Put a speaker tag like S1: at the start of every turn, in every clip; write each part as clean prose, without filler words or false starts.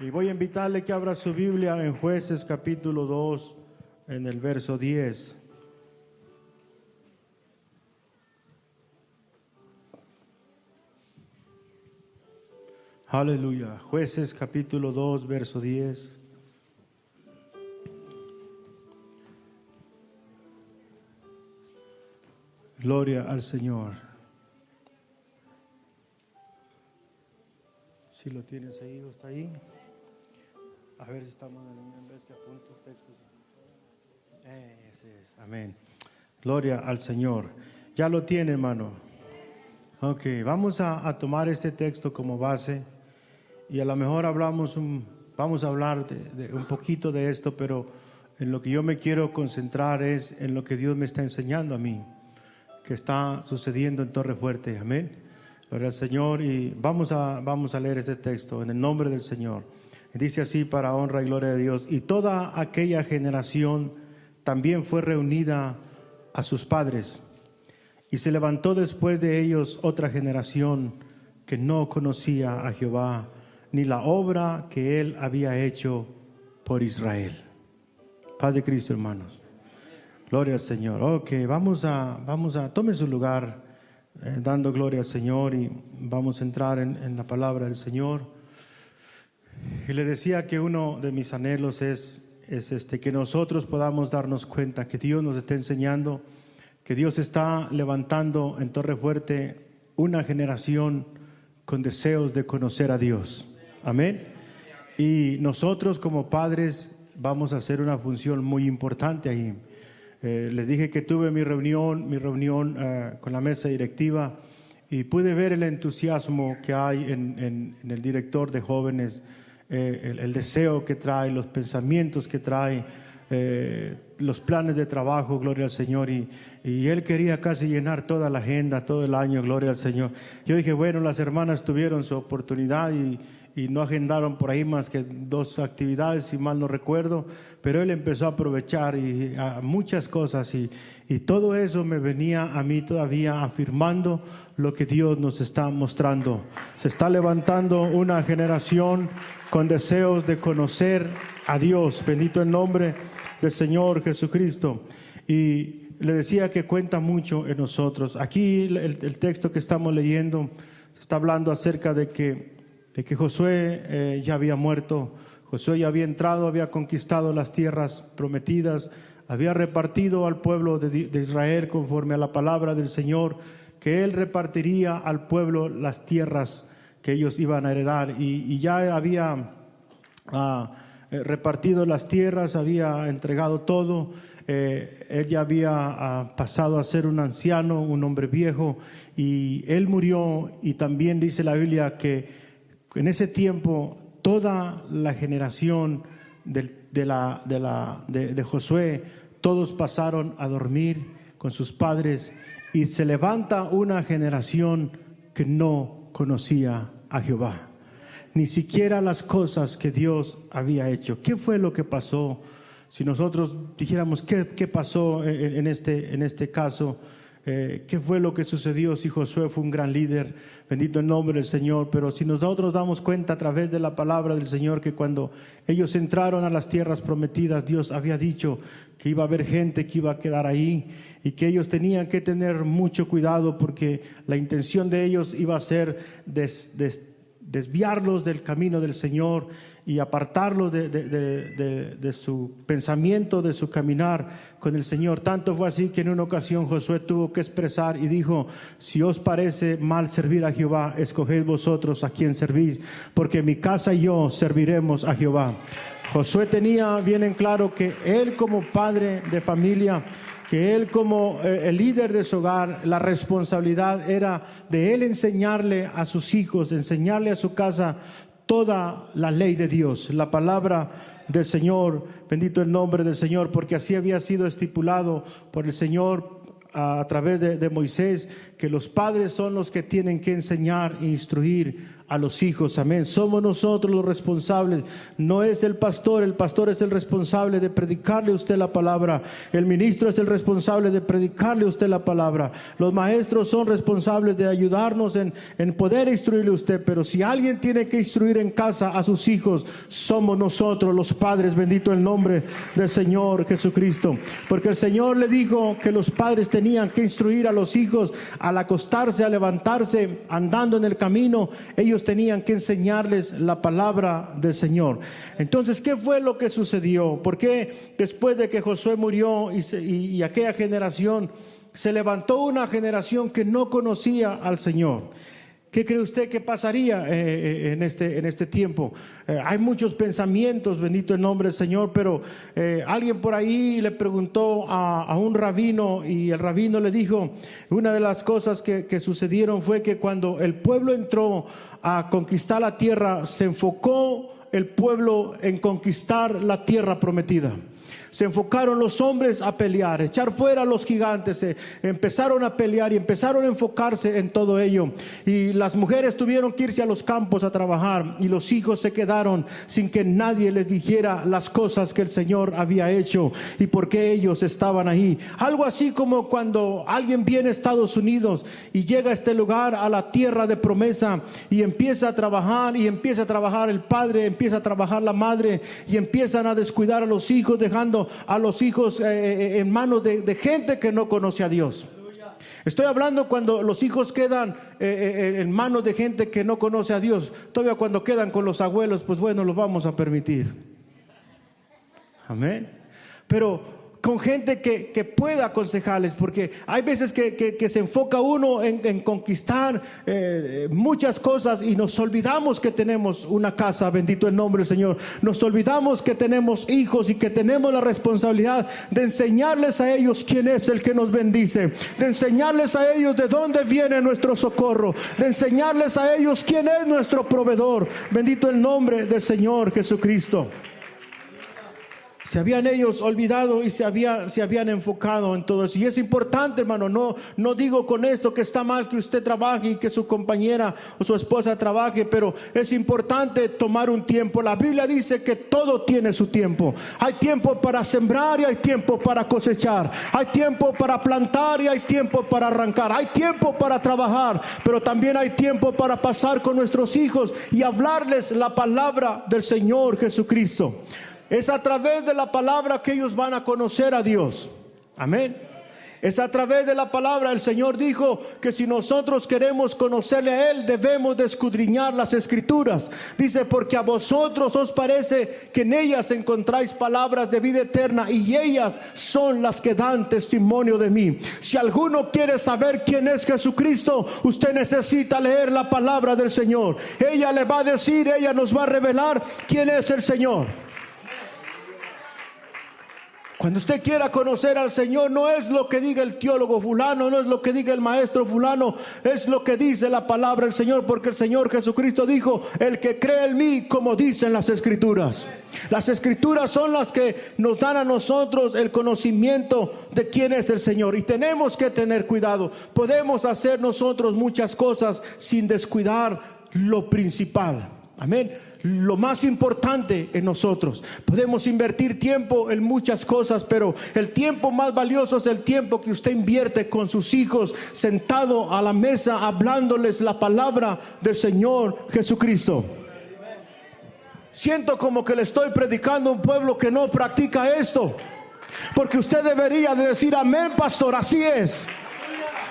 S1: Y voy a invitarle que abra su Biblia en Jueces capítulo 2, en el verso 10. Aleluya. Jueces capítulo 2, verso 10. Gloria al Señor. Si lo tienes ahí o está ahí. A ver si estamos en vez que apunto textos. Ese es. Amén. Gloria al Señor. Ya lo tiene, hermano. Ok, vamos a tomar este texto como base y a lo mejor vamos a hablar de un poquito de esto, pero en lo que yo me quiero concentrar es en lo que Dios me está enseñando a mí, que está sucediendo en Torre Fuerte. Amén. Gloria al Señor. Y vamos a leer este texto en el nombre del Señor. Dice así, para honra y gloria de Dios: y toda aquella generación también fue reunida a sus padres, y se levantó después de ellos otra generación que no conocía a Jehová, ni la obra que él había hecho por Israel. Paz de Cristo, hermanos. Gloria al Señor. Ok, vamos a tome su lugar, dando gloria al Señor, y vamos a entrar en la palabra del Señor. Y le decía que uno de mis anhelos es que nosotros podamos darnos cuenta que Dios nos está enseñando, que Dios está levantando en Torre Fuerte una generación con deseos de conocer a Dios. Amén. Y nosotros como padres vamos a hacer una función muy importante ahí. Les dije que tuve mi reunión con la mesa directiva y pude ver el entusiasmo que hay en el director de jóvenes. El deseo que trae, los pensamientos que trae, los planes de trabajo, gloria al Señor, y él quería casi llenar toda la agenda, todo el año, gloria al Señor. Yo dije, bueno, las hermanas tuvieron su oportunidad y no agendaron por ahí más que 2 actividades, si mal no recuerdo, pero él empezó a aprovechar muchas cosas y todo eso me venía a mí todavía afirmando lo que Dios nos está mostrando. Se está levantando una generación con deseos de conocer a Dios. Bendito el nombre del Señor Jesucristo. Y le decía que cuenta mucho en nosotros. Aquí el texto que estamos leyendo se está hablando acerca de que Josué ya había muerto. Josué ya había entrado, había conquistado las tierras prometidas, había repartido al pueblo de Israel conforme a la palabra del Señor, que él repartiría al pueblo las tierras que ellos iban a heredar, y ya había repartido las tierras, había entregado todo. Él ya había pasado a ser un anciano, un hombre viejo, y él murió. Y también dice la Biblia que en ese tiempo toda la generación de Josué, todos pasaron a dormir con sus padres, y se levanta una generación que no conocía a Jehová, ni siquiera las cosas que Dios había hecho. ¿Qué fue lo que pasó? Si nosotros dijéramos qué pasó en este caso, qué fue lo que sucedió, si Josué fue un gran líder, bendito el nombre del Señor, pero si nosotros damos cuenta a través de la palabra del Señor que cuando ellos entraron a las tierras prometidas, Dios había dicho que iba a haber gente que iba a quedar ahí, y que ellos tenían que tener mucho cuidado, porque la intención de ellos iba a ser desviarlos del camino del Señor y apartarlos de su pensamiento, de su caminar con el Señor. Tanto fue así que en una ocasión Josué tuvo que expresar y dijo: si os parece mal servir a Jehová, escoged vosotros a quien servís, porque mi casa y yo serviremos a Jehová. Josué tenía bien en claro que él, como padre de familia, que él como el líder de su hogar, la responsabilidad era de él enseñarle a sus hijos, enseñarle a su casa toda la ley de Dios, la palabra del Señor. Bendito el nombre del Señor, porque así había sido estipulado por el Señor a través de Moisés, que los padres son los que tienen que enseñar e instruir a los hijos. Amén. Somos nosotros los responsables. No es el pastor es el responsable de predicarle a usted la palabra. El ministro es el responsable de predicarle a usted la palabra. Los maestros son responsables de ayudarnos en poder instruirle a usted. Pero si alguien tiene que instruir en casa a sus hijos, somos nosotros los padres. Bendito el nombre del Señor Jesucristo. Porque el Señor le dijo que los padres tenían que instruir a los hijos al acostarse, al levantarse, andando en el camino. Ellos tenían que enseñarles la palabra del Señor. Entonces, ¿qué fue lo que sucedió? ¿Por qué después de que Josué murió y aquella generación se levantó una generación que no conocía al Señor? ¿Qué cree usted que pasaría en este tiempo? Hay muchos pensamientos, bendito el nombre del Señor, pero alguien por ahí le preguntó a un rabino, y el rabino le dijo, una de las cosas que sucedieron fue que cuando el pueblo entró a conquistar la tierra, se enfocó el pueblo en conquistar la tierra prometida. Se enfocaron los hombres a pelear, echar fuera a los gigantes, empezaron a pelear y empezaron a enfocarse en todo ello. Y las mujeres tuvieron que irse a los campos a trabajar, y los hijos se quedaron sin que nadie les dijera las cosas que el Señor había hecho y por qué ellos estaban ahí. Algo así como cuando alguien viene a Estados Unidos y llega a este lugar, a la tierra de promesa, y empieza a trabajar, y empieza a trabajar el padre, empieza a trabajar la madre, y empiezan a descuidar a los hijos, dejando a los hijos en manos de gente que no conoce a Dios. Estoy hablando cuando los hijos quedan en manos de gente que no conoce a Dios. Todavía cuando quedan con los abuelos, pues bueno, lo vamos a permitir. Amén. Pero con gente que pueda aconsejarles, porque hay veces que se enfoca uno en conquistar muchas cosas, y nos olvidamos que tenemos una casa, bendito el nombre del Señor. Nos olvidamos que tenemos hijos y que tenemos la responsabilidad de enseñarles a ellos quién es el que nos bendice, de enseñarles a ellos de dónde viene nuestro socorro, de enseñarles a ellos quién es nuestro proveedor. Bendito el nombre del Señor Jesucristo. Se habían ellos olvidado y se habían enfocado en todo eso. Y es importante, hermano, no digo con esto que está mal que usted trabaje y que su compañera o su esposa trabaje, pero es importante tomar un tiempo. La Biblia dice que todo tiene su tiempo. Hay tiempo para sembrar y hay tiempo para cosechar. Hay tiempo para plantar y hay tiempo para arrancar. Hay tiempo para trabajar, pero también hay tiempo para pasar con nuestros hijos y hablarles la palabra del Señor Jesucristo. Es a través de la palabra que ellos van a conocer a Dios. Amén. Es a través de la palabra. El Señor dijo que si nosotros queremos conocerle a Él, debemos de escudriñar las Escrituras. Dice, porque a vosotros os parece que en ellas encontráis palabras de vida eterna, y ellas son las que dan testimonio de mí. Si alguno quiere saber quién es Jesucristo, usted necesita leer la palabra del Señor. Ella le va a decir, ella nos va a revelar quién es el Señor. Cuando usted quiera conocer al Señor, no es lo que diga el teólogo fulano, no es lo que diga el maestro fulano, es lo que dice la palabra del Señor, porque el Señor Jesucristo dijo, el que cree en mí, como dicen las Escrituras. Las Escrituras son las que nos dan a nosotros el conocimiento de quién es el Señor, y tenemos que tener cuidado. Podemos hacer nosotros muchas cosas sin descuidar lo principal. Amén. Lo más importante en nosotros. Podemos invertir tiempo en muchas cosas, pero el tiempo más valioso es el tiempo que usted invierte con sus hijos, sentado a la mesa, hablándoles la palabra del Señor Jesucristo. Siento como que le estoy predicando a un pueblo que no practica esto, porque usted debería de decir, amén, pastor, así es.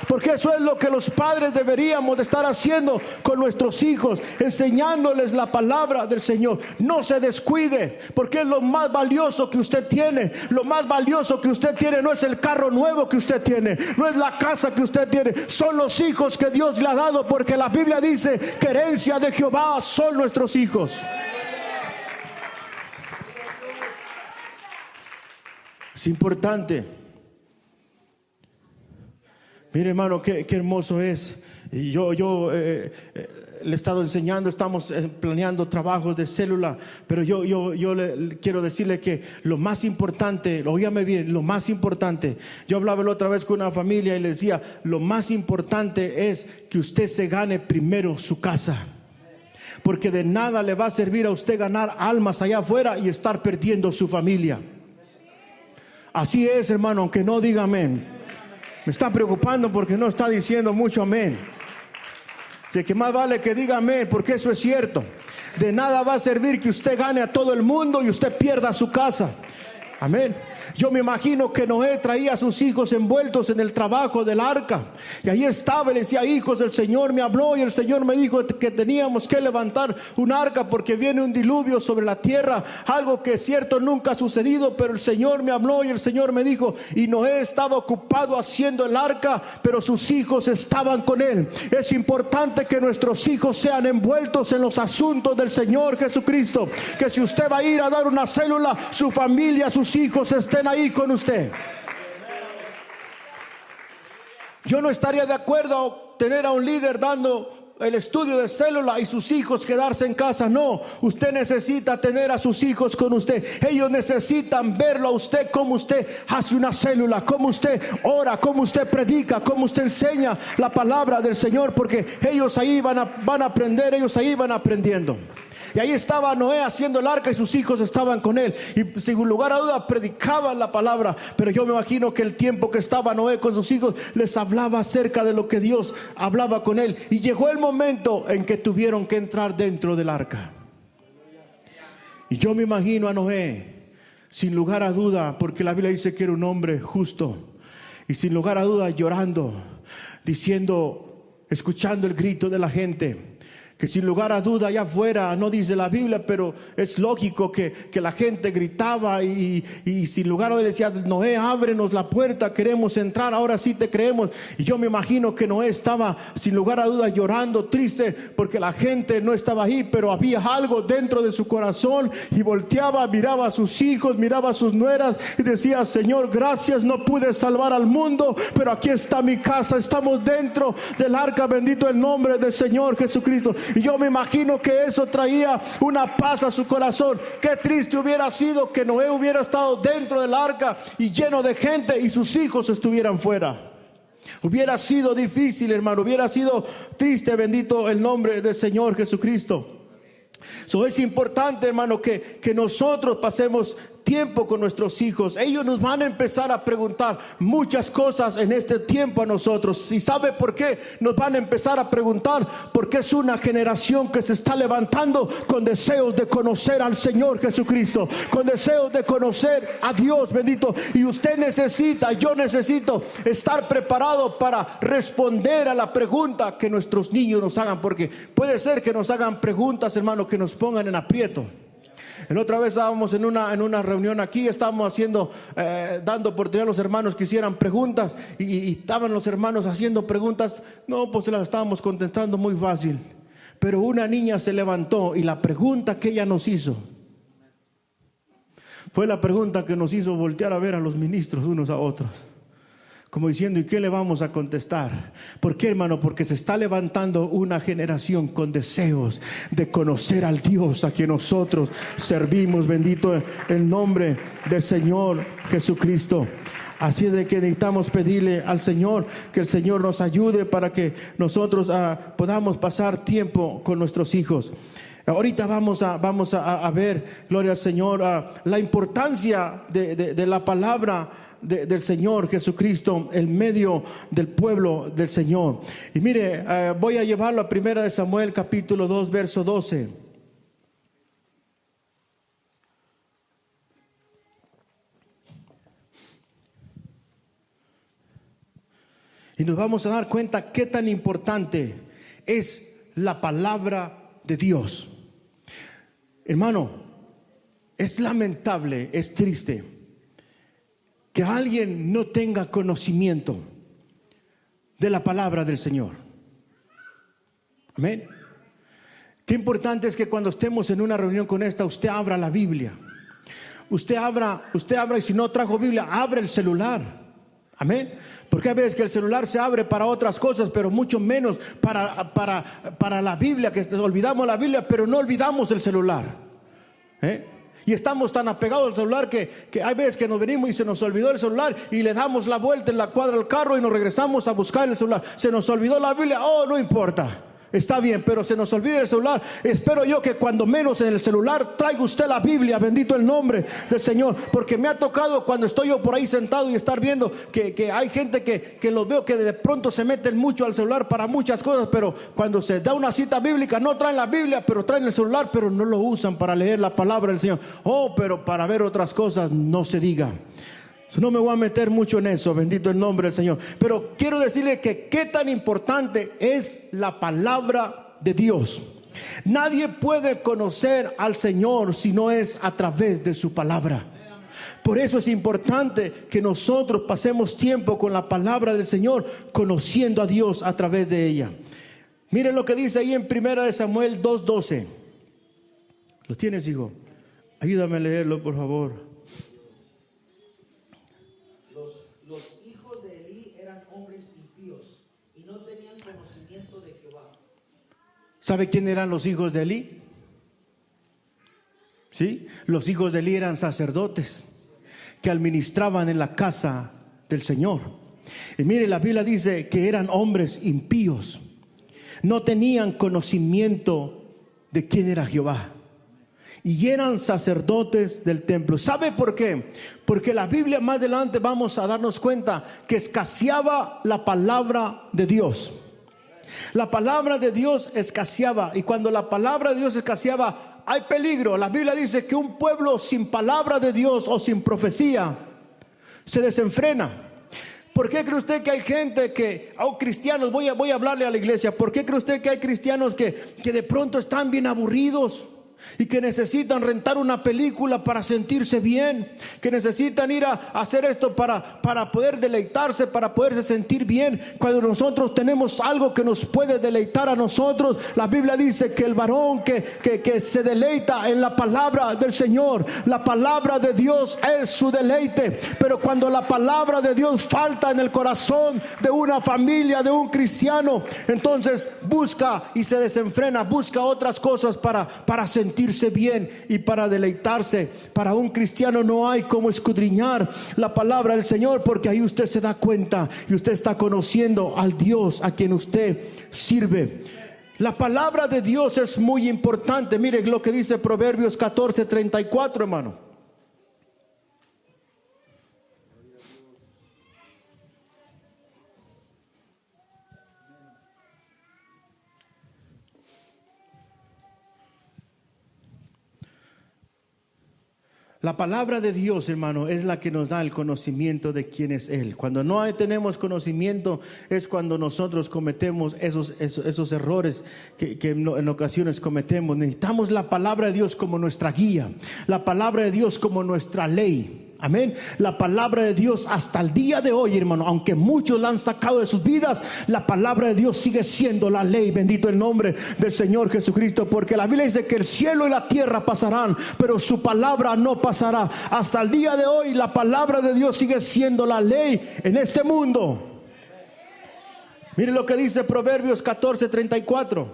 S1: Porque eso es lo que los padres deberíamos de estar haciendo con nuestros hijos, enseñándoles la palabra del Señor. No se descuide, porque es lo más valioso que usted tiene. Lo más valioso que usted tiene no es el carro nuevo que usted tiene, no es la casa que usted tiene, son los hijos que Dios le ha dado, porque la Biblia dice que herencia de Jehová son nuestros hijos. Es importante. Mire, hermano, qué hermoso es. Y yo le he estado enseñando, estamos planeando trabajos de célula, pero yo le quiero decirle que lo más importante, óigame bien, lo más importante, yo hablaba la otra vez con una familia y le decía, lo más importante es que usted se gane primero su casa. Porque de nada le va a servir a usted ganar almas allá afuera y estar perdiendo su familia. Así es, hermano, aunque no diga amén. Me está preocupando porque no está diciendo mucho amén. Así que más vale que diga amén, porque eso es cierto. De nada va a servir que usted gane a todo el mundo y usted pierda su casa. Amén. Yo me imagino que Noé traía a sus hijos envueltos en el trabajo del arca. Y ahí estaba y le decía: hijos, el Señor me habló y el Señor me dijo que teníamos que levantar un arca porque viene un diluvio sobre la tierra. Algo que es cierto nunca ha sucedido, pero el Señor me habló y el Señor me dijo. Y Noé estaba ocupado haciendo el arca, pero sus hijos estaban con él. Es importante que nuestros hijos sean envueltos en los asuntos del Señor Jesucristo. Que si usted va a ir a dar una célula, su familia, sus hijos estén ahí con usted. Yo no estaría de acuerdo a tener a un líder dando el estudio de célula y sus hijos quedarse en casa. No, usted necesita tener a sus hijos con usted. Ellos necesitan verlo a usted, cómo usted hace una célula, cómo usted ora, cómo usted predica, cómo usted enseña la palabra del Señor, porque ellos ahí van a aprender, ellos ahí van aprendiendo. Y ahí estaba Noé haciendo el arca y sus hijos estaban con él. Y sin lugar a duda predicaban la palabra. Pero yo me imagino que el tiempo que estaba Noé con sus hijos les hablaba acerca de lo que Dios hablaba con él. Y llegó el momento en que tuvieron que entrar dentro del arca. Y yo me imagino a Noé, sin lugar a duda, porque la Biblia dice que era un hombre justo. Y sin lugar a duda llorando, diciendo, escuchando el grito de la gente. Que sin lugar a duda allá afuera, no dice la Biblia, pero es lógico que la gente gritaba y sin lugar a duda decía: Noé, ábrenos la puerta, queremos entrar, ahora sí te creemos. Y yo me imagino que Noé estaba sin lugar a duda llorando, triste, porque la gente no estaba ahí, pero había algo dentro de su corazón. Y volteaba, miraba a sus hijos, miraba a sus nueras y decía: Señor, gracias, no pude salvar al mundo, pero aquí está mi casa, estamos dentro del arca, bendito el nombre del Señor Jesucristo. Y yo me imagino que eso traía una paz a su corazón. Qué triste hubiera sido que Noé hubiera estado dentro del arca y lleno de gente y sus hijos estuvieran fuera. Hubiera sido difícil, hermano, hubiera sido triste, bendito el nombre del Señor Jesucristo. Es importante, hermano, que nosotros pasemos tiempo con nuestros hijos. Ellos nos van a empezar a preguntar muchas cosas en este tiempo a nosotros. ¿Y sabe por qué nos van a empezar a preguntar? Porque es una generación que se está levantando con deseos de conocer al Señor Jesucristo, con deseos de conocer a Dios, bendito. Y usted necesita, yo necesito estar preparado para responder a la pregunta que nuestros niños nos hagan, porque puede ser que nos hagan preguntas, hermano, que nos pongan en aprieto. La otra vez estábamos en una reunión aquí, estábamos haciendo, dando oportunidad a los hermanos que hicieran preguntas y estaban los hermanos haciendo preguntas. No, pues las estábamos contestando muy fácil. Pero una niña se levantó y la pregunta que ella nos hizo fue la pregunta que nos hizo voltear a ver a los ministros unos a otros. Como diciendo: ¿y qué le vamos a contestar? ¿Por qué, hermano? Porque se está levantando una generación con deseos de conocer al Dios a quien nosotros servimos. Bendito el nombre del Señor Jesucristo. Así es de que necesitamos pedirle al Señor que el Señor nos ayude para que nosotros podamos pasar tiempo con nuestros hijos. Ahorita vamos a ver, gloria al Señor, la importancia de la palabra del Señor Jesucristo en medio del pueblo del Señor. Y mire, voy a llevarlo a 1 Samuel capítulo 2 verso 12. Y nos vamos a dar cuenta qué tan importante es la palabra de Dios. Hermano, es lamentable, es triste que alguien no tenga conocimiento de la palabra del Señor. Amén. Qué importante es que cuando estemos en una reunión con esta, usted abra la Biblia. Usted abra y si no trajo Biblia, abra el celular. Amén. Porque hay veces que el celular se abre para otras cosas, pero mucho menos para la Biblia, que olvidamos la Biblia, pero no olvidamos el celular. Y estamos tan apegados al celular que hay veces que nos venimos y se nos olvidó el celular y le damos la vuelta en la cuadra al carro y nos regresamos a buscar el celular. Se nos olvidó la Biblia, oh, no importa. Está bien, pero se nos olvida el celular. Espero yo que cuando menos en el celular traiga usted la Biblia, bendito el nombre del Señor. Porque me ha tocado cuando estoy yo por ahí sentado y estar viendo que hay gente que los veo que de pronto se meten mucho al celular para muchas cosas, pero cuando se da una cita bíblica no traen la Biblia, pero traen el celular, pero no lo usan para leer la palabra del Señor. Oh, pero para ver otras cosas no se diga. No me voy a meter mucho en eso, bendito el nombre del Señor. Pero quiero decirle que qué tan importante es la palabra de Dios. Nadie puede conocer al Señor si no es a través de su palabra. Por eso es importante que nosotros pasemos tiempo con la palabra del Señor, conociendo a Dios a través de ella. Miren lo que dice ahí en 1 Samuel 2:12. ¿Lo tienes, hijo? Ayúdame a leerlo, por favor.
S2: Los hijos de Elí eran hombres impíos y no tenían conocimiento de Jehová.
S1: ¿Sabe quién eran los hijos de Elí? ¿Sí? Los hijos de Elí eran sacerdotes que administraban en la casa del Señor. Y mire, la Biblia dice que eran hombres impíos. No tenían conocimiento de quién era Jehová. Y eran sacerdotes del templo. ¿Sabe por qué? Porque la Biblia más adelante vamos a darnos cuenta que escaseaba la palabra de Dios. La palabra de Dios escaseaba. Y cuando la palabra de Dios escaseaba, hay peligro. La Biblia dice que un pueblo sin palabra de Dios o sin profecía se desenfrena. ¿Por qué cree usted que hay gente que, cristianos, voy a hablarle a la iglesia, ¿por qué cree usted que hay cristianos que de pronto están bien aburridos? Y que necesitan rentar una película para sentirse bien, que necesitan ir a hacer esto para poder deleitarse, para poderse sentir bien. Cuando nosotros tenemos algo que nos puede deleitar a nosotros, la Biblia dice que el varón que se deleita en la palabra del Señor, la palabra de Dios es su deleite. Pero cuando la palabra de Dios falta en el corazón de una familia, de un cristiano, entonces busca y se desenfrena, busca otras cosas para sentirse bien y para deleitarse. Para un cristiano no hay como escudriñar la palabra del Señor, porque ahí usted se da cuenta y usted está conociendo al Dios a quien usted sirve. La palabra de Dios es muy importante. Mire lo que dice Proverbios 14:34, hermano. La palabra de Dios, hermano, es la que nos da el conocimiento de quién es Él. Cuando no tenemos conocimiento es cuando nosotros cometemos esos errores que en ocasiones cometemos. Necesitamos la palabra de Dios como nuestra guía, la palabra de Dios como nuestra ley. Amén. La palabra de Dios hasta el día de hoy, hermano, aunque muchos la han sacado de sus vidas, la palabra de Dios sigue siendo la ley. Bendito el nombre del Señor Jesucristo, porque la Biblia dice que el cielo y la tierra pasarán, pero su palabra no pasará. Hasta el día de hoy la palabra de Dios sigue siendo la ley en este mundo. Mire lo que dice Proverbios 14:34.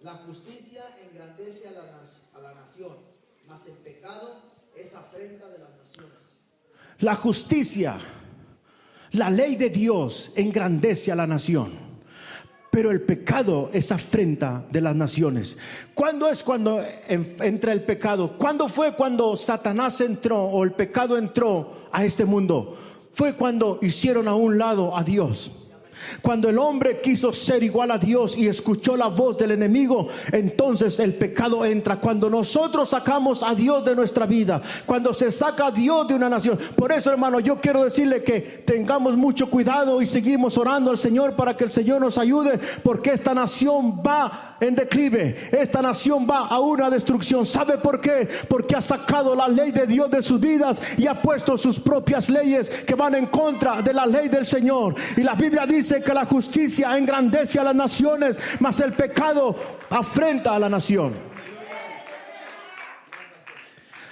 S2: La justicia engrandece a la nación, mas el pecado es afrenta de las naciones.
S1: La justicia, la ley de Dios engrandece a la nación, pero el pecado es afrenta de las naciones. ¿Cuándo es cuando entra el pecado? ¿Cuándo fue cuando Satanás entró o el pecado entró a este mundo? Fue cuando hicieron a un lado a Dios. Cuando el hombre quiso ser igual a Dios y escuchó la voz del enemigo, entonces el pecado entra. Cuando nosotros sacamos a Dios de nuestra vida, cuando se saca a Dios de una nación. Por eso, hermano, yo quiero decirle que tengamos mucho cuidado y seguimos orando al Señor para que el Señor nos ayude, porque esta nación va en declive, esta nación va a una destrucción. ¿Sabe por qué? Porque ha sacado la ley de Dios de sus vidas y ha puesto sus propias leyes que van en contra de la ley del Señor. Y la Biblia dice que la justicia engrandece a las naciones, mas el pecado afrenta a la nación.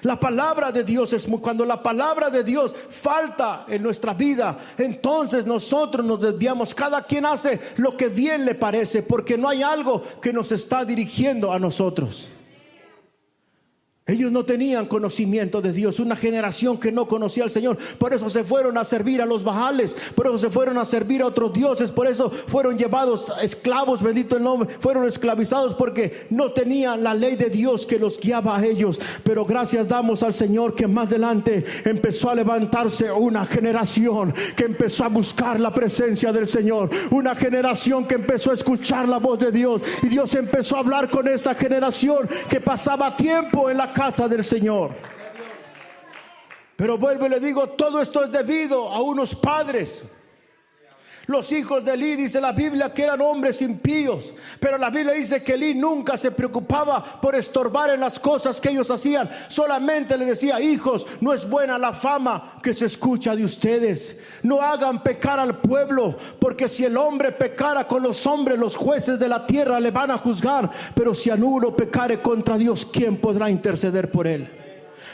S1: La palabra de Dios cuando la palabra de Dios falta en nuestra vida, entonces nosotros nos desviamos. Cada quien hace lo que bien le parece, porque no hay algo que nos está dirigiendo a nosotros. Ellos no tenían conocimiento de Dios, una generación que no conocía al Señor. Por eso se fueron a servir a los Baales, por eso se fueron a servir a otros dioses, por eso fueron llevados esclavos, bendito el nombre, fueron esclavizados porque no tenían la ley de Dios que los guiaba a ellos. Pero gracias damos al Señor que más adelante empezó a levantarse una generación que empezó a buscar la presencia del Señor, una generación que empezó a escuchar la voz de Dios, y Dios empezó a hablar con esa generación que pasaba tiempo en la casa del Señor. Pero vuelvo y le digo, todo esto es debido a unos padres. Los hijos de Elí, dice la Biblia, que eran hombres impíos, pero la Biblia dice que Elí nunca se preocupaba por estorbar en las cosas que ellos hacían. Solamente le decía: hijos, no es buena la fama que se escucha de ustedes. No hagan pecar al pueblo, porque si el hombre pecara con los hombres, los jueces de la tierra le van a juzgar. Pero si alguno pecare contra Dios, ¿quién podrá interceder por él?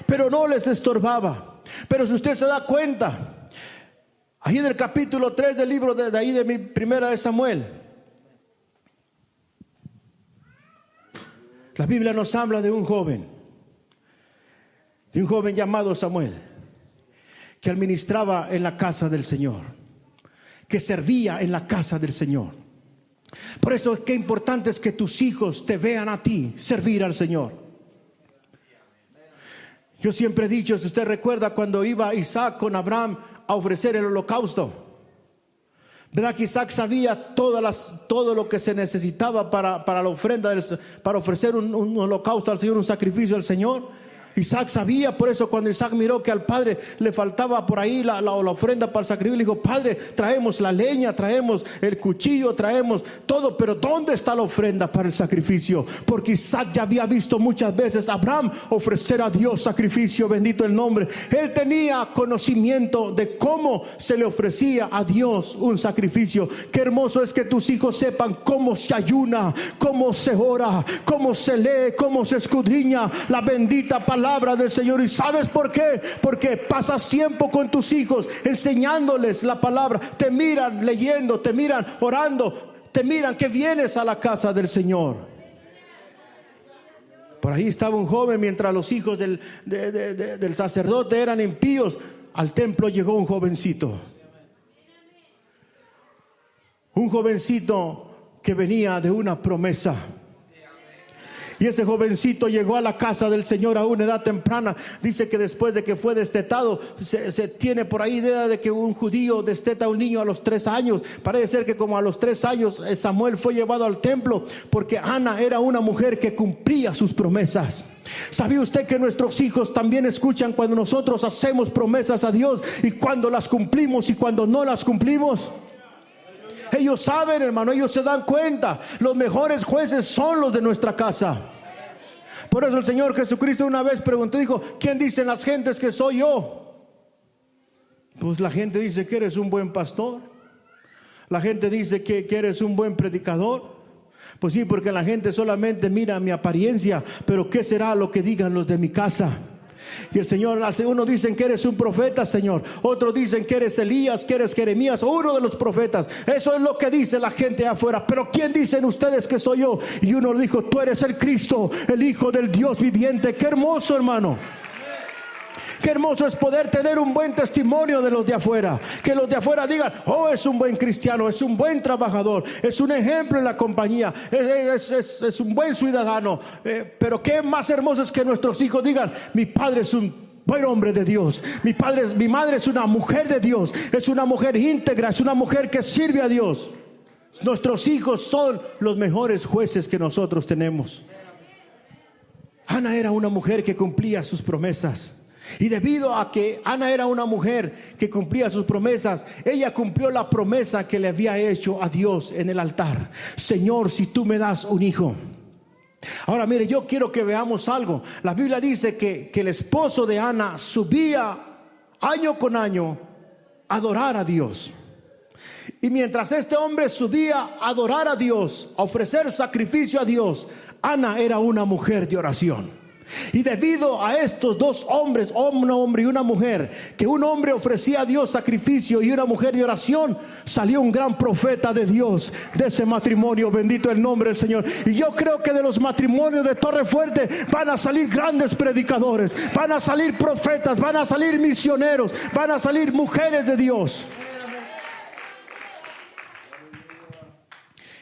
S1: Pero no les estorbaba. Pero si usted se da cuenta, ahí en el capítulo 3 del libro de ahí de mi primera de Samuel, la Biblia nos habla de un joven llamado Samuel, que administraba en la casa del Señor, que servía en la casa del Señor. Por eso es que importante es que tus hijos te vean a ti servir al Señor. Yo siempre he dicho, si usted recuerda cuando iba Isaac con Abraham a ofrecer el holocausto, ¿verdad que Isaac sabía todo lo que se necesitaba para la ofrenda, para ofrecer un holocausto al Señor, un sacrificio al Señor? Isaac sabía. Por eso cuando Isaac miró que al padre le faltaba por ahí la ofrenda para el sacrificio, le dijo: Padre, traemos la leña, traemos el cuchillo, traemos todo, pero ¿dónde está la ofrenda para el sacrificio? Porque Isaac ya había visto muchas veces a Abraham ofrecer a Dios sacrificio, bendito el nombre. Él tenía conocimiento de cómo se le ofrecía a Dios un sacrificio. Qué hermoso es que tus hijos sepan cómo se ayuna, cómo se ora, cómo se lee, cómo se escudriña la bendita palabra del Señor. ¿Y sabes por qué? Porque pasas tiempo con tus hijos enseñándoles la palabra. Te miran leyendo, te miran orando, te miran que vienes a la casa del Señor. Por ahí estaba un joven, mientras los hijos del sacerdote eran impíos, al templo llegó un jovencito que venía de una promesa. Y ese jovencito llegó a la casa del Señor a una edad temprana. Dice que después de que fue destetado, se tiene por ahí idea de que un judío desteta a un niño a los 3 años. Parece ser que como a los 3 años Samuel fue llevado al templo, porque Ana era una mujer que cumplía sus promesas. ¿Sabía usted que nuestros hijos también escuchan cuando nosotros hacemos promesas a Dios y cuando las cumplimos y cuando no las cumplimos? Ellos saben, hermano, ellos se dan cuenta. Los mejores jueces son los de nuestra casa. Por eso el Señor Jesucristo una vez preguntó, dijo: ¿quién dicen las gentes que soy yo? Pues la gente dice que eres un buen pastor. La gente dice que eres un buen predicador. Pues sí, porque la gente solamente mira mi apariencia, pero ¿qué será lo que digan los de mi casa? Y el Señor, unos dicen que eres un profeta, Señor. Otros dicen que eres Elías, que eres Jeremías, o uno de los profetas. Eso es lo que dice la gente afuera. Pero ¿quién dicen ustedes que soy yo? Y uno dijo: tú eres el Cristo, el Hijo del Dios viviente. Qué hermoso, hermano. Qué hermoso es poder tener un buen testimonio de los de afuera. Que los de afuera digan: oh, es un buen cristiano, es un buen trabajador, es un ejemplo en la compañía, es un buen ciudadano. Pero qué más hermoso es que nuestros hijos digan: mi padre es un buen hombre de Dios, mi madre es una mujer de Dios, es una mujer íntegra, es una mujer que sirve a Dios. Nuestros hijos son los mejores jueces que nosotros tenemos. Ana era una mujer que cumplía sus promesas. Y debido a que Ana era una mujer que cumplía sus promesas, ella cumplió la promesa que le había hecho a Dios en el altar: Señor, si tú me das un hijo. Ahora mire, yo quiero que veamos algo. La Biblia dice que el esposo de Ana subía año con año a adorar a Dios. Y mientras este hombre subía a adorar a Dios, a ofrecer sacrificio a Dios, Ana era una mujer de oración. Y debido a estos dos hombres, un hombre y una mujer, que un hombre ofrecía a Dios sacrificio y una mujer de oración, salió un gran profeta de Dios de ese matrimonio. Bendito el nombre del Señor. Y yo creo que de los matrimonios de Torre Fuerte van a salir grandes predicadores, van a salir profetas, van a salir misioneros, van a salir mujeres de Dios.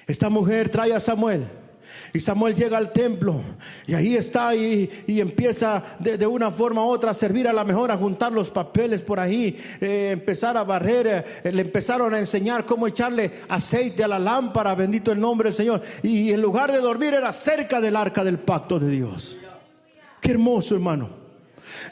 S1: Esta mujer trae a Samuel. Y Samuel llega al templo y ahí está y empieza de una forma u otra a servir, a la mejor a juntar los papeles por ahí, empezar a barrer, le empezaron a enseñar cómo echarle aceite a la lámpara, bendito el nombre del Señor. Y en lugar de dormir era cerca del arca del pacto de Dios. Qué hermoso, hermano.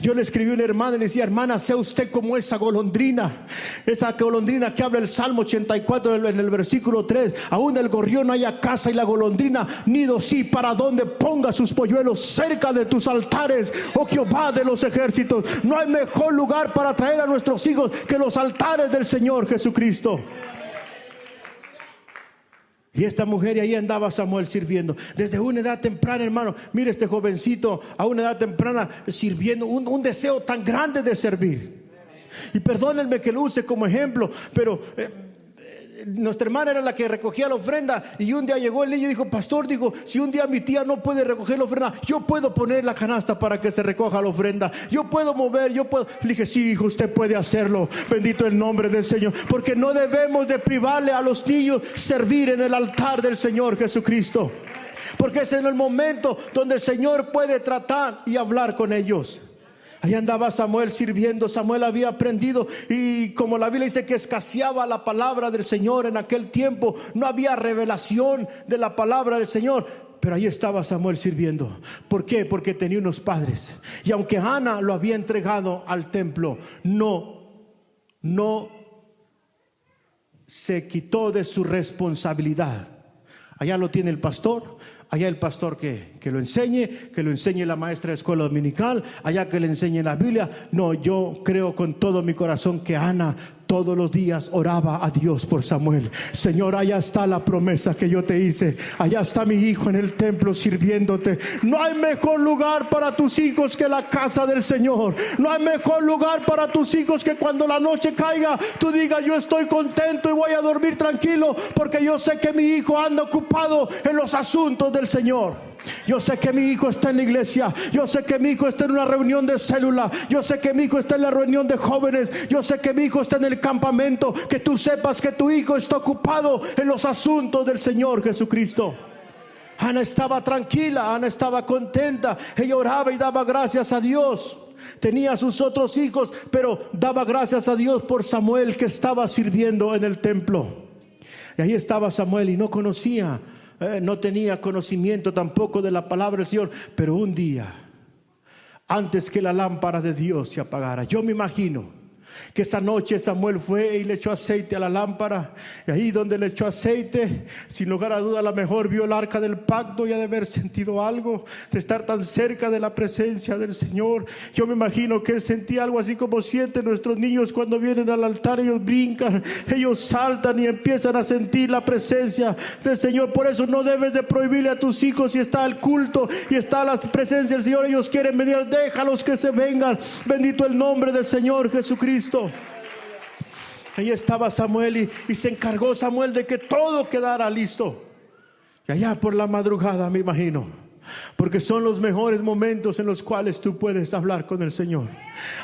S1: Yo le escribí a una hermana y le decía: hermana, sea usted como esa golondrina que habla el Salmo 84 en el versículo 3. Aún el gorrión no haya casa y la golondrina nido sí, para donde ponga sus polluelos, cerca de tus altares, oh Jehová de los ejércitos. No hay mejor lugar para traer a nuestros hijos que los altares del Señor Jesucristo. Y esta mujer, y ahí andaba Samuel sirviendo desde una edad temprana, hermano. Mire, este jovencito a una edad temprana sirviendo, un deseo tan grande de servir. Y perdónenme que lo use como ejemplo, pero nuestra hermana era la que recogía la ofrenda. Y un día llegó el niño y dijo: pastor, digo, si un día mi tía no puede recoger la ofrenda, yo puedo poner la canasta para que se recoja la ofrenda, yo puedo mover, yo puedo. Le dije: sí, hijo, usted puede hacerlo, bendito el nombre del Señor. Porque no debemos de privarle a los niños servir en el altar del Señor Jesucristo, porque es en el momento donde el Señor puede tratar y hablar con ellos. Ahí andaba Samuel sirviendo. Samuel había aprendido, y como la Biblia dice que escaseaba la palabra del Señor en aquel tiempo, no había revelación de la palabra del Señor. Pero ahí estaba Samuel sirviendo. ¿Por qué? Porque tenía unos padres. Y aunque Ana lo había entregado al templo, no se quitó de su responsabilidad. Allá lo tiene el pastor. Allá el pastor que lo enseñe la maestra de escuela dominical, allá que le enseñe la Biblia. No, yo creo con todo mi corazón que Ana todos los días oraba a Dios por Samuel. Señor, allá está la promesa que yo te hice. Allá está mi hijo en el templo sirviéndote. No hay mejor lugar para tus hijos que la casa del Señor. No hay mejor lugar para tus hijos que cuando la noche caiga, tú digas: yo estoy contento y voy a dormir tranquilo, porque yo sé que mi hijo anda ocupado en los asuntos del Señor. Yo sé que mi hijo está en la iglesia. Yo sé que mi hijo está en una reunión de célula. Yo sé que mi hijo está en la reunión de jóvenes. Yo sé que mi hijo está en el campamento. Que tú sepas que tu hijo está ocupado en los asuntos del Señor Jesucristo. Ana estaba tranquila, Ana estaba contenta. Ella oraba y daba gracias a Dios. Tenía a sus otros hijos, pero daba gracias a Dios por Samuel, que estaba sirviendo en el templo. Y ahí estaba Samuel y no conocía, no tenía conocimiento tampoco de la palabra del Señor. Pero un día, antes que la lámpara de Dios se apagara, yo me imagino que esa noche Samuel fue y le echó aceite a la lámpara. Y ahí donde le echó aceite, sin lugar a duda, a lo mejor vio el arca del pacto y ha de haber sentido algo de estar tan cerca de la presencia del Señor. Yo me imagino que él sentía algo así como sienten nuestros niños cuando vienen al altar. Ellos brincan, ellos saltan y empiezan a sentir la presencia del Señor. Por eso no debes de prohibirle a tus hijos, si está el culto y está la presencia del Señor, ellos quieren venir, déjalos que se vengan. Bendito el nombre del Señor Jesucristo. Ahí estaba Samuel y se encargó Samuel de que todo quedara listo. Y allá por la madrugada, me imagino, porque son los mejores momentos en los cuales tú puedes hablar con el Señor.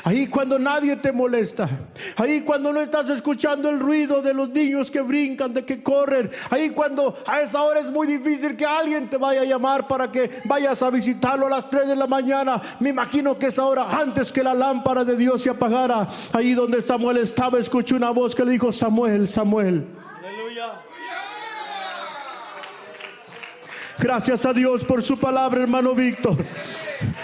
S1: Ahí cuando nadie te molesta, ahí cuando no estás escuchando el ruido de los niños que brincan, de que corren, ahí cuando a esa hora es muy difícil que alguien te vaya a llamar para que vayas a visitarlo a las 3 de la mañana. Me imagino que esa hora, antes que la lámpara de Dios se apagara, ahí donde Samuel estaba, escuchó una voz que le dijo: Samuel, Samuel.
S3: Aleluya.
S1: Gracias a Dios por su palabra, hermano Víctor.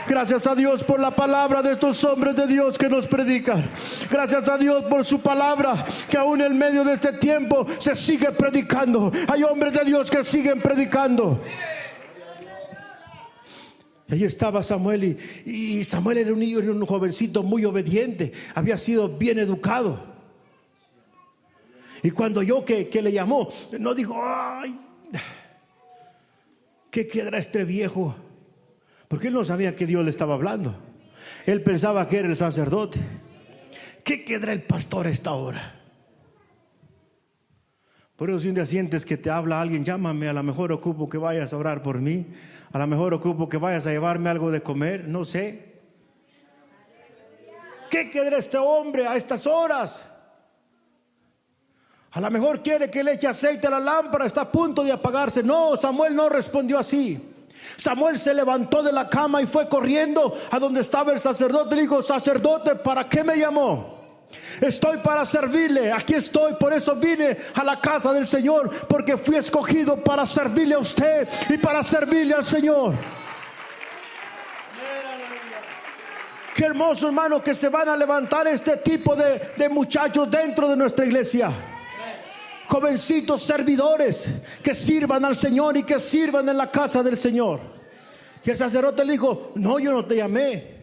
S1: Gracias a Dios por la palabra de estos hombres de Dios que nos predican. Gracias a Dios por su palabra, que aún en medio de este tiempo se sigue predicando. Hay hombres de Dios que siguen predicando. Y ahí estaba Samuel, y Samuel era un niño, era un jovencito muy obediente, había sido bien educado. Y cuando oyó que le llamó, no dijo: ay, ¿qué quedará este viejo? Porque él no sabía que Dios le estaba hablando. Él pensaba que era el sacerdote. ¿Qué quedará el pastor a esta hora? Por eso si un día sientes que te habla alguien, llámame. A lo mejor ocupo que vayas a orar por mí. A lo mejor ocupo que vayas a llevarme algo de comer. No sé. ¿Qué quedará este hombre a estas horas? A lo mejor quiere que le eche aceite a la lámpara. Está a punto de apagarse. No, Samuel no respondió así. Samuel se levantó de la cama y fue corriendo a donde estaba el sacerdote. Le dijo: sacerdote, ¿para qué me llamó? Estoy para servirle, aquí estoy. Por eso vine a la casa del Señor, porque fui escogido para servirle a usted y para servirle al Señor. Qué hermoso, hermano, que se van a levantar este tipo de muchachos dentro de nuestra iglesia. Jovencitos servidores que sirvan al Señor y que sirvan en la casa del Señor. Y el sacerdote le dijo: no, yo no te llamé.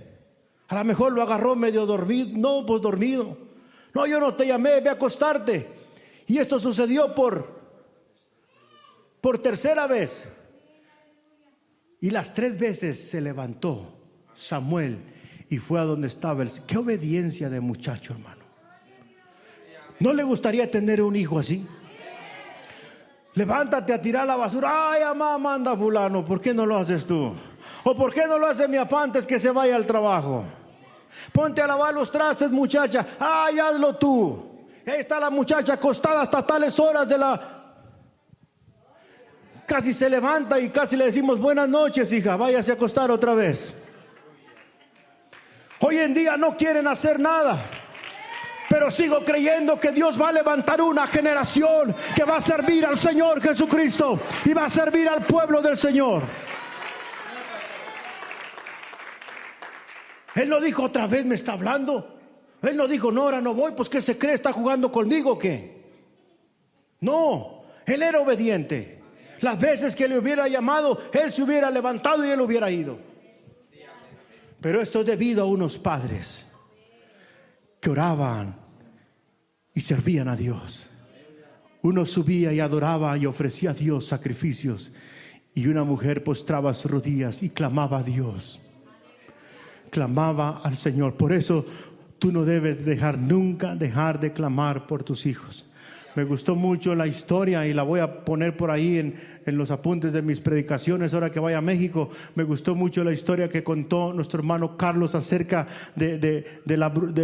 S1: A lo mejor lo agarró medio dormido. No, pues dormido. No, yo no te llamé, ve a acostarte. Y esto sucedió por tercera vez. Y las 3 veces se levantó Samuel y fue a donde estaba qué obediencia de muchacho, hermano. ¿No le gustaría tener un hijo así? Levántate a tirar la basura. Ay, mamá, manda fulano. ¿Por qué no lo haces tú? ¿O por qué no lo hace mi papá antes que se vaya al trabajo? Ponte a lavar los trastes, muchacha. Ay, hazlo tú. Ahí está la muchacha acostada hasta tales horas de la... Casi se levanta y casi le decimos: buenas noches, hija, váyase a acostar otra vez. Hoy en día no quieren hacer nada. Pero sigo creyendo que Dios va a levantar una generación que va a servir al Señor Jesucristo y va a servir al pueblo del Señor. Él no dijo: otra vez me está hablando. Él no dijo: no, ahora no voy, pues ¿qué se cree? ¿Está jugando conmigo o qué? No, él era obediente. Las veces que le hubiera llamado, él se hubiera levantado y él hubiera ido. Pero esto es debido a unos padres que oraban y servían a Dios. Uno subía y adoraba y ofrecía a Dios sacrificios, y una mujer postraba sus rodillas y clamaba a Dios. Clamaba al Señor. Por eso tú no debes nunca dejar de clamar por tus hijos. Me gustó mucho la historia y la voy a poner por ahí en los apuntes de mis predicaciones ahora que vaya a México. Me gustó mucho la historia que contó nuestro hermano Carlos acerca de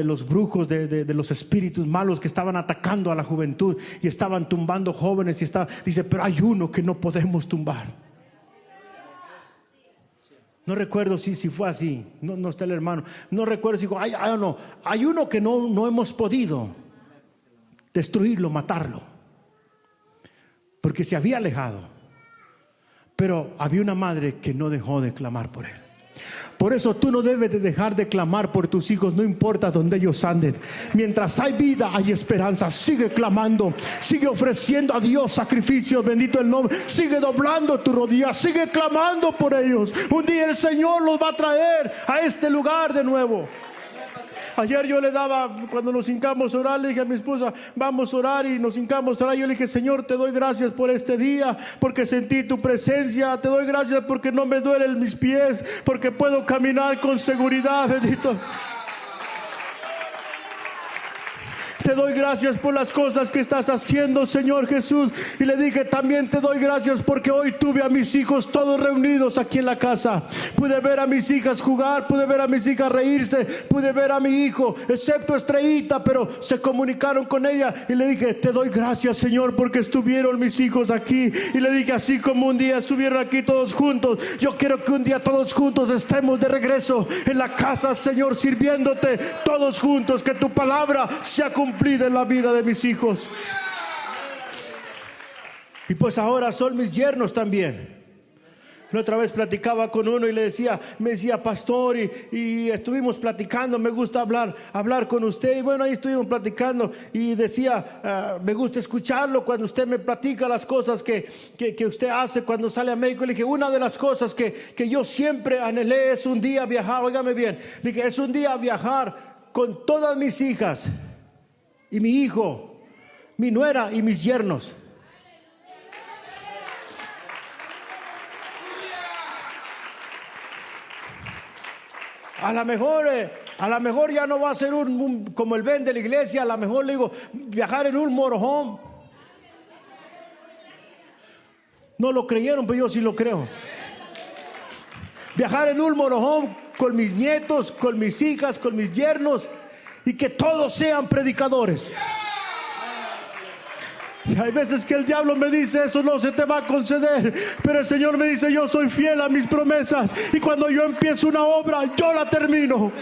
S1: los brujos, de los espíritus malos que estaban atacando a la juventud y estaban tumbando jóvenes. Dice: pero hay uno que no podemos tumbar. No recuerdo si fue así. No está el hermano. No recuerdo si dijo: hay uno que no hemos podido destruirlo, matarlo, porque se había alejado. Pero había una madre que no dejó de clamar por él. Por eso tú no debes de dejar de clamar por tus hijos, no importa dónde ellos anden. Mientras hay vida, hay esperanza. Sigue clamando, sigue ofreciendo a Dios sacrificios, bendito el nombre. Sigue doblando tu rodilla, sigue clamando por ellos. Un día el Señor los va a traer a este lugar de nuevo. Ayer yo le daba, cuando nos hincamos a orar, le dije a mi esposa: vamos a orar, y nos hincamos a orar. Yo le dije: Señor, te doy gracias por este día, porque sentí tu presencia. Te doy gracias porque no me duelen mis pies, porque puedo caminar con seguridad, bendito. Te doy gracias por las cosas que estás haciendo, Señor Jesús. Y le dije: también te doy gracias porque hoy tuve a mis hijos todos reunidos aquí en la casa. Pude ver a mis hijas jugar, pude ver a mis hijas reírse, pude ver a mi hijo, excepto Estrellita, pero se comunicaron con ella. Y le dije: te doy gracias, Señor, porque estuvieron mis hijos aquí. Y le dije: así como un día estuvieron aquí todos juntos, yo quiero que un día todos juntos estemos de regreso en la casa, Señor, sirviéndote todos juntos. Que tu palabra sea cumplida en la vida de mis hijos. Y pues ahora son mis yernos también. La otra vez platicaba con uno y me decía: pastor, y estuvimos platicando, me gusta hablar con usted. Y bueno, ahí estuvimos platicando y decía: me gusta escucharlo cuando usted me platica las cosas que usted hace cuando sale a México. Le dije: una de las cosas que yo siempre anhelé es un día viajar. Óigame bien, le dije: es un día viajar con todas mis hijas y mi hijo, mi nuera y mis yernos. A lo mejor ya no va a ser como el ven de la iglesia. A lo mejor le digo, viajar en un motorhome. No lo creyeron, pero yo sí lo creo. Viajar en un motorhome con mis nietos, con mis hijas, con mis yernos, y que todos sean predicadores. Y hay veces que el diablo me dice, eso no se te va a conceder, pero el Señor me dice, yo soy fiel a mis promesas, y cuando yo empiezo una obra, yo la termino.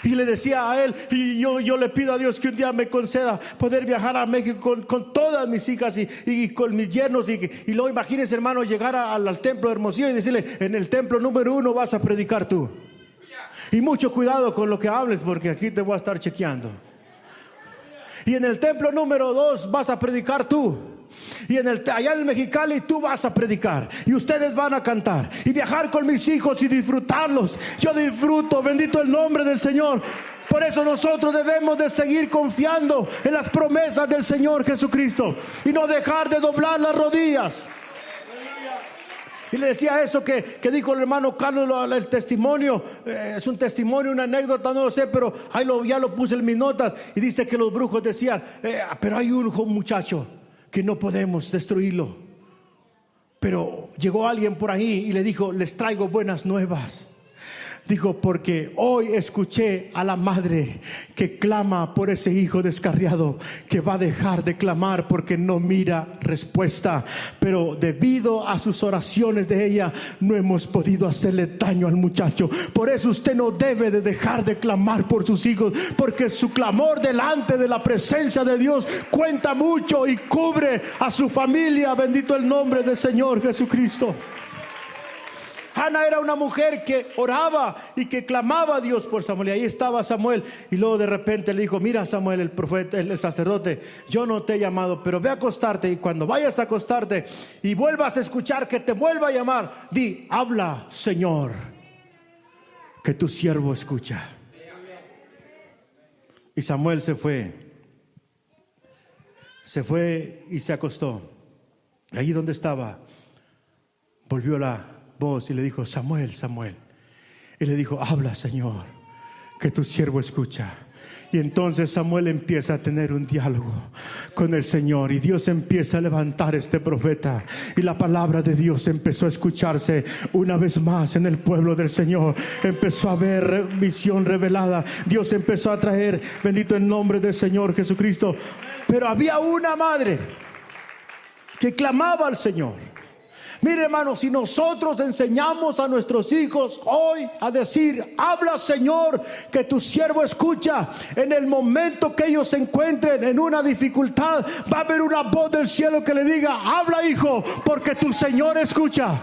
S1: Y le decía a él, y yo le pido a Dios que un día me conceda poder viajar a México con todas mis hijas y con mis yernos. Y luego imagínense, hermano, llegar al templo de Hermosillo y decirle, en el templo número 1 vas a predicar tú. Y mucho cuidado con lo que hables, porque aquí te voy a estar chequeando. Y en el templo número 2 vas a predicar tú. Y allá en el Mexicali tú vas a predicar. Y ustedes van a cantar. Y viajar con mis hijos y disfrutarlos. Yo disfruto, bendito el nombre del Señor. Por eso nosotros debemos de seguir confiando en las promesas del Señor Jesucristo. Y no dejar de doblar las rodillas. Y le decía eso que dijo el hermano Carlos, el testimonio, es un testimonio, una anécdota, no lo sé, pero ahí ya lo puse en mis notas. Y dice que los brujos decían, pero hay un muchacho que no podemos destruirlo. Pero llegó alguien por ahí y le dijo, les traigo buenas nuevas. Dijo, porque hoy escuché a la madre que clama por ese hijo descarriado, que va a dejar de clamar porque no mira respuesta. Pero debido a sus oraciones de ella, no hemos podido hacerle daño al muchacho. Por eso usted no debe de dejar de clamar por sus hijos, porque su clamor delante de la presencia de Dios cuenta mucho y cubre a su familia. Bendito el nombre del Señor Jesucristo. Ana era una mujer que oraba y que clamaba a Dios por Samuel. Y ahí estaba Samuel. Y luego de repente le dijo, mira Samuel, el profeta, el sacerdote, yo no te he llamado, pero ve a acostarte. Y cuando vayas a acostarte y vuelvas a escuchar que te vuelva a llamar, di, habla Señor, que tu siervo escucha. Y Samuel se fue y se acostó. Allí donde estaba, volvió la voz y le dijo, Samuel, Samuel. Y le dijo, habla Señor, que tu siervo escucha. Y entonces Samuel empieza a tener un diálogo con el Señor, y Dios empieza a levantar este profeta, y la palabra de Dios empezó a escucharse una vez más en el pueblo del Señor. Empezó a haber visión revelada. Dios empezó a traer, bendito el nombre del Señor Jesucristo. Pero había una madre que clamaba al Señor. Mire, hermano, si nosotros enseñamos a nuestros hijos hoy a decir, habla Señor, que tu siervo escucha, en el momento que ellos se encuentren en una dificultad, va a haber una voz del cielo que le diga, habla hijo, porque tu Señor escucha.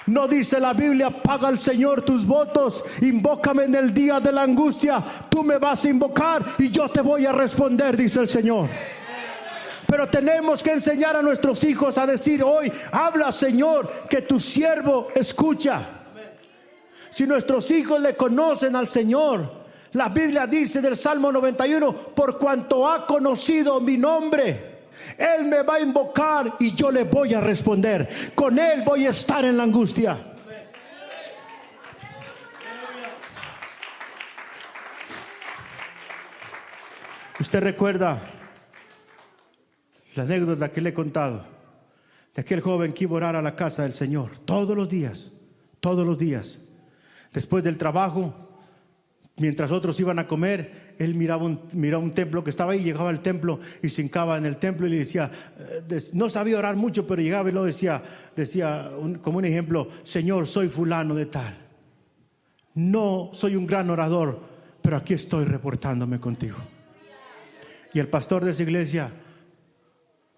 S1: No dice la Biblia, paga al Señor tus votos, invócame en el día de la angustia. Tú me vas a invocar y yo te voy a responder, dice el Señor. Pero tenemos que enseñar a nuestros hijos a decir hoy, habla Señor, que tu siervo escucha. Si nuestros hijos le conocen al Señor, la Biblia dice del Salmo 91, por cuanto ha conocido mi nombre, Él me va a invocar y yo le voy a responder. Con Él voy a estar en la angustia. ¿Usted recuerda la anécdota que le he contado de aquel joven que iba a orar a la casa del Señor todos los días, después del trabajo, mientras otros iban a comer, él miraba un templo que estaba ahí, llegaba al templo y se hincaba en el templo y le decía, no sabía orar mucho, pero llegaba y lo decía como un ejemplo, Señor, soy fulano de tal, no soy un gran orador, pero aquí estoy reportándome contigo. Y el pastor de esa iglesia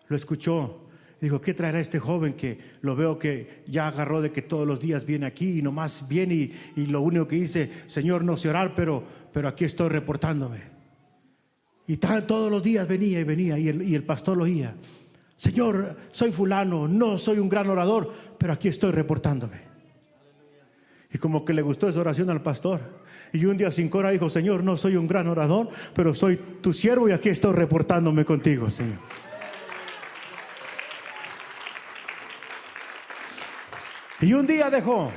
S1: lo escuchó. Dijo, ¿qué traerá este joven que lo veo que ya agarró de que todos los días viene aquí y nomás viene y lo único que dice, Señor, no sé orar, pero aquí estoy reportándome? Y todos los días venía y el pastor lo oía. Señor, soy fulano, no soy un gran orador, pero aquí estoy reportándome. Y como que le gustó esa oración al pastor. Y un día sin cora dijo, Señor, no soy un gran orador, pero soy tu siervo y aquí estoy reportándome contigo, Señor. Y un día dejó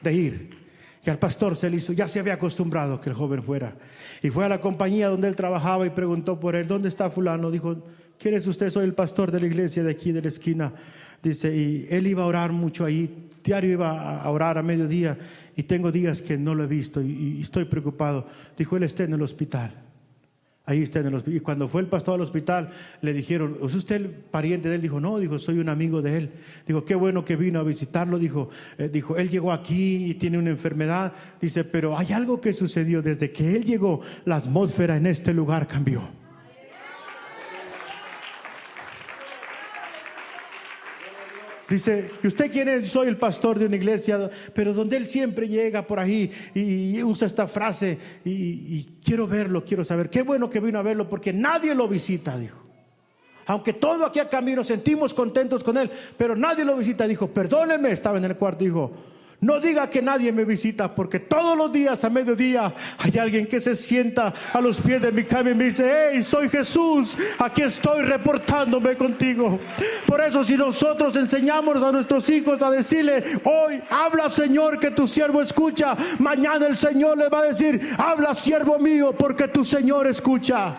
S1: de ir. Y al pastor se le hizo, ya se había acostumbrado que el joven fuera. Y fue a la compañía donde él trabajaba y preguntó por él. ¿Dónde está fulano? Dijo, ¿quién es usted? Soy el pastor de la iglesia de aquí de la esquina. Dice, y él iba a orar mucho ahí. Diario iba a orar a mediodía. Y tengo días que no lo he visto y estoy preocupado. Dijo, él está en el hospital. Ahí está en el hospital. Y cuando fue el pastor al hospital, le dijeron, ¿es usted el pariente de él? Dijo, no, dijo, soy un amigo de él. Dijo, qué bueno que vino a visitarlo. Dijo, él llegó aquí y tiene una enfermedad. Dice, pero hay algo que sucedió. Desde que él llegó, la atmósfera en este lugar cambió. Dice, ¿y usted quién es? Soy el pastor de una iglesia, pero donde él siempre llega por ahí y usa esta frase y quiero verlo, quiero saber. Qué bueno que vino a verlo porque nadie lo visita, dijo. Aunque todo aquí a camino sentimos contentos con él, pero nadie lo visita. Dijo, perdóneme, estaba en el cuarto, dijo, no diga que nadie me visita, porque todos los días a mediodía hay alguien que se sienta a los pies de mi cama y me dice, hey, soy Jesús, aquí estoy reportándome contigo. Por eso si nosotros enseñamos a nuestros hijos a decirle, hoy habla Señor que tu siervo escucha, mañana el Señor le va a decir, habla siervo mío porque tu Señor escucha.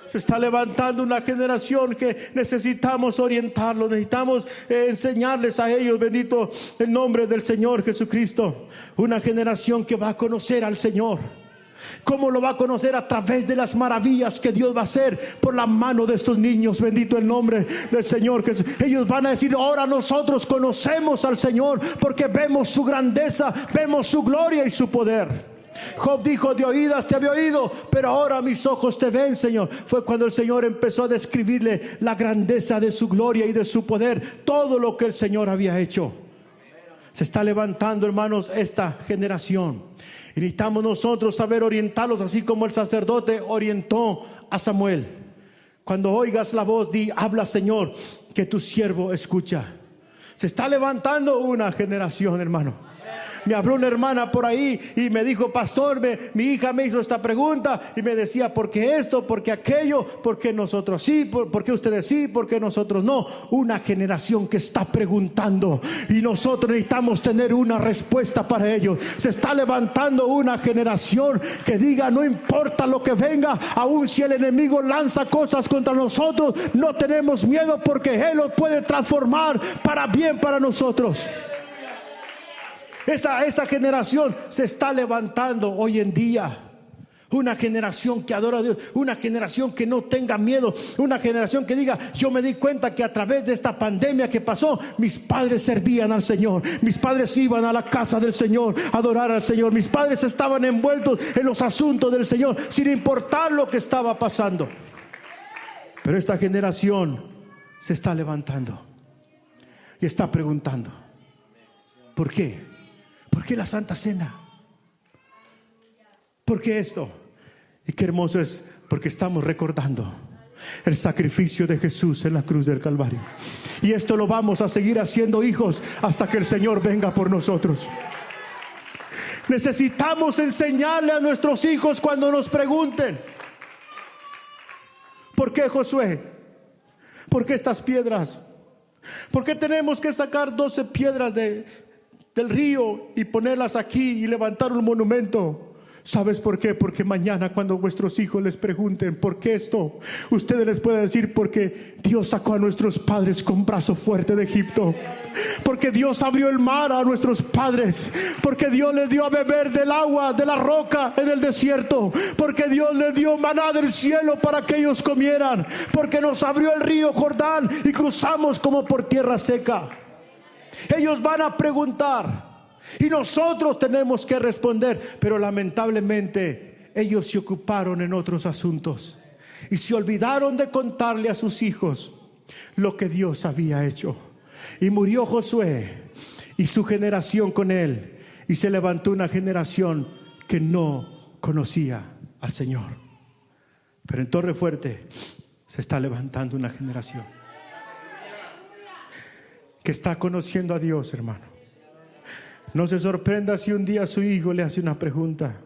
S1: Se está levantando una generación que necesitamos orientarlos, necesitamos enseñarles a ellos, bendito el nombre del Señor Jesucristo. Una generación que va a conocer al Señor. ¿Cómo lo va a conocer? A través de las maravillas que Dios va a hacer por la mano de estos niños. Bendito el nombre del Señor. Ellos van a decir, ahora nosotros conocemos al Señor porque vemos su grandeza, vemos su gloria y su poder. Job dijo, de oídas te había oído, pero ahora mis ojos te ven, Señor. Fue cuando el Señor empezó a describirle la grandeza de su gloria y de su poder, todo lo que el Señor había hecho. Se está levantando, hermanos, esta generación. Y necesitamos nosotros saber orientarlos, así como el sacerdote orientó a Samuel. Cuando oigas la voz, di, habla Señor, que tu siervo escucha. Se está levantando una generación, hermano. Me habló una hermana por ahí y me dijo, pastor, mi hija me hizo esta pregunta y me decía, ¿por qué esto? ¿Por qué aquello? ¿Por qué nosotros sí? ¿Por qué ustedes sí? ¿Por qué nosotros no? Una generación que está preguntando y nosotros necesitamos tener una respuesta para ellos. Se está levantando una generación que diga, no importa lo que venga, aun si el enemigo lanza cosas contra nosotros, no tenemos miedo porque Él lo puede transformar para bien para nosotros. Esa generación se está levantando hoy en día. Una generación que adora a Dios, una generación que no tenga miedo, una generación que diga, yo me di cuenta que a través de esta pandemia que pasó, mis padres servían al Señor, mis padres iban a la casa del Señor a adorar al Señor, mis padres estaban envueltos en los asuntos del Señor sin importar lo que estaba pasando. Pero esta generación se está levantando y está preguntando, ¿por qué? ¿Por qué la Santa Cena? ¿Por qué esto? Y qué hermoso es, porque estamos recordando el sacrificio de Jesús en la cruz del Calvario. Y esto lo vamos a seguir haciendo, hijos, hasta que el Señor venga por nosotros. Necesitamos enseñarle a nuestros hijos cuando nos pregunten, ¿por qué Josué? ¿Por qué estas piedras? ¿Por qué tenemos que sacar 12 piedras del río y ponerlas aquí y levantar un monumento? ¿Sabes por qué? Porque mañana cuando vuestros hijos les pregunten ¿por qué esto? Ustedes les pueden decir porque Dios sacó a nuestros padres con brazo fuerte de Egipto, porque Dios abrió el mar a nuestros padres, porque Dios les dio a beber del agua de la roca en el desierto, porque Dios les dio maná del cielo para que ellos comieran, porque nos abrió el río Jordán y cruzamos como por tierra seca. Ellos van a preguntar y nosotros tenemos que responder, pero lamentablemente ellos se ocuparon en otros asuntos y se olvidaron de contarle a sus hijos lo que Dios había hecho. Y murió Josué y su generación con él, y se levantó una generación que no conocía al Señor. Pero en Torre Fuerte se está levantando una generación que está conociendo a Dios, hermano. No se sorprenda si un día su hijo le hace una pregunta.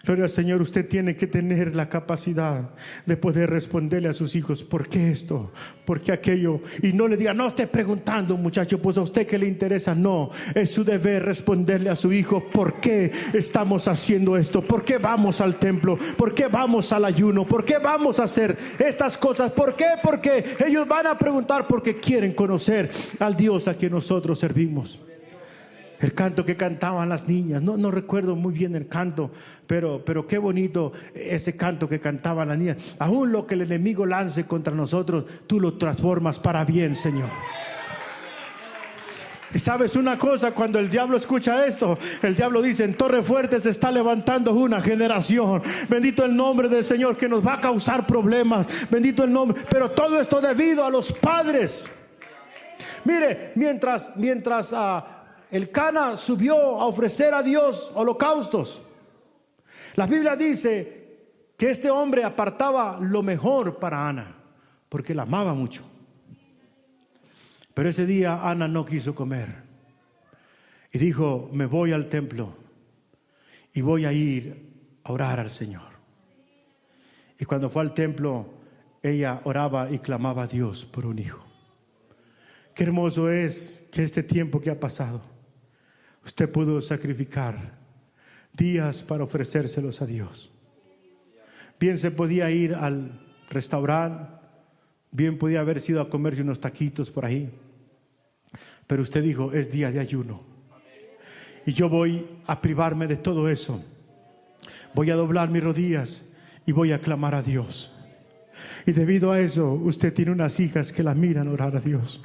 S1: Gloria al Señor. Usted tiene que tener la capacidad de poder responderle a sus hijos: ¿por qué esto? ¿Por qué aquello? Y no le diga: no esté preguntando, muchacho, pues a usted que le interesa. No, es su deber responderle a su hijo: ¿por qué estamos haciendo esto? ¿Por qué vamos al templo? ¿Por qué vamos al ayuno? ¿Por qué vamos a hacer estas cosas? ¿Por qué? Porque ellos van a preguntar porque quieren conocer al Dios a quien nosotros servimos. El canto que cantaban las niñas, no recuerdo muy bien el canto, pero qué bonito ese canto que cantaban las niñas. Aún lo que el enemigo lance contra nosotros, tú lo transformas para bien, Señor. Y sabes una cosa, cuando el diablo escucha esto, el diablo dice: en Torre Fuerte se está levantando una generación, bendito el nombre del Señor, que nos va a causar problemas, bendito el nombre. Pero todo esto debido a los padres. Mire, mientras el Cana subió a ofrecer a Dios holocaustos, la Biblia dice que este hombre apartaba lo mejor para Ana, porque la amaba mucho. Pero ese día Ana no quiso comer y dijo: me voy al templo y voy a ir a orar al Señor. Y cuando fue al templo, ella oraba y clamaba a Dios por un hijo. Qué hermoso es que este tiempo que ha pasado, usted pudo sacrificar días para ofrecérselos a Dios. Bien se podía ir al restaurante, bien podía haber sido a comerse unos taquitos por ahí, pero usted dijo: es día de ayuno y yo voy a privarme de todo eso. Voy a doblar mis rodillas y voy a clamar a Dios. Y debido a eso, usted tiene unas hijas que la miran orar a Dios.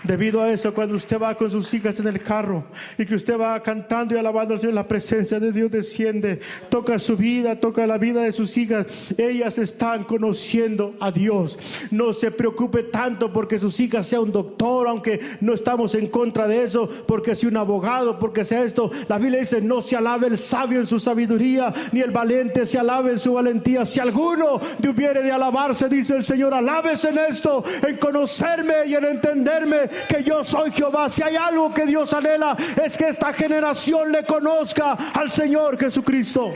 S1: Debido a eso, cuando usted va con sus hijas en el carro y que usted va cantando y alabando al Señor, la presencia de Dios desciende, toca su vida, toca la vida de sus hijas. Ellas están conociendo a Dios. No se preocupe tanto porque sus hijas sean un doctor, aunque no estamos en contra de eso, porque sea un abogado, porque sea esto. La Biblia dice: no se alabe el sabio en su sabiduría, ni el valiente se alabe en su valentía. Si alguno hubiere de alabarse, dice el Señor, alábese en esto, en conocerme y en entenderme, que yo soy Jehová. Si hay algo que Dios anhela, es que esta generación le conozca al Señor Jesucristo.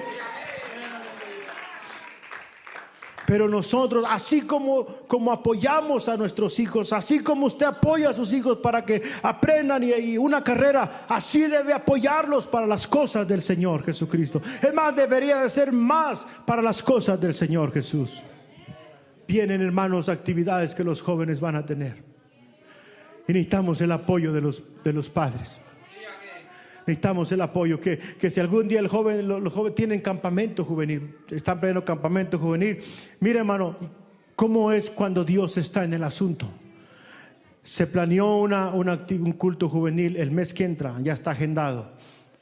S1: Pero nosotros, así como apoyamos a nuestros hijos, así como usted apoya a sus hijos para que aprendan y una carrera, así debe apoyarlos para las cosas del Señor Jesucristo. Es más, debería de ser más para las cosas del Señor Jesús. Vienen, hermanos, actividades que los jóvenes van a tener. Y necesitamos el apoyo de los padres. Necesitamos el apoyo. Que si algún día los jóvenes tienen campamento juvenil, están pleno campamento juvenil. Mire, hermano, cómo es cuando Dios está en el asunto. Se planeó un culto juvenil el mes que entra, ya está agendado.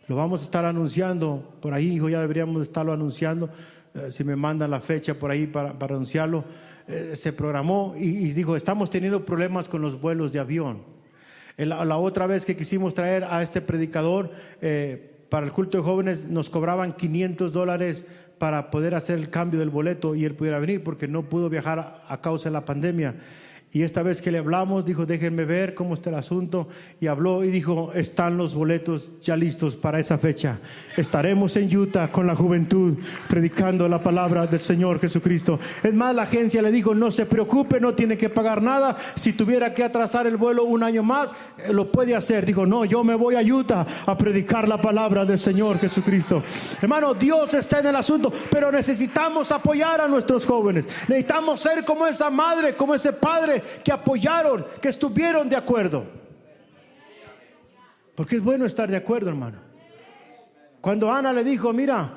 S1: Lo vamos a estar anunciando por ahí, hijo, ya deberíamos estarlo anunciando. Si me mandan la fecha por ahí para anunciarlo. Se programó y dijo: estamos teniendo problemas con los vuelos de avión. La otra vez que quisimos traer a este predicador para el culto de jóvenes, nos cobraban $500 para poder hacer el cambio del boleto y él pudiera venir, porque no pudo viajar a causa de la pandemia. Y esta vez que le hablamos, dijo: déjenme ver cómo está el asunto. Y habló y dijo: están los boletos ya listos para esa fecha. Estaremos en Utah con la juventud predicando la palabra del Señor Jesucristo. Es más, la agencia le dijo: no se preocupe, no tiene que pagar nada. Si tuviera que atrasar el vuelo un año más, lo puede hacer. Dijo: no, yo me voy a Utah a predicar la palabra del Señor Jesucristo. Hermano, Dios está en el asunto, pero necesitamos apoyar a nuestros jóvenes. Necesitamos ser como esa madre, como ese padre que apoyaron, que estuvieron de acuerdo. Porque es bueno estar de acuerdo, hermano. Cuando Ana le dijo: mira,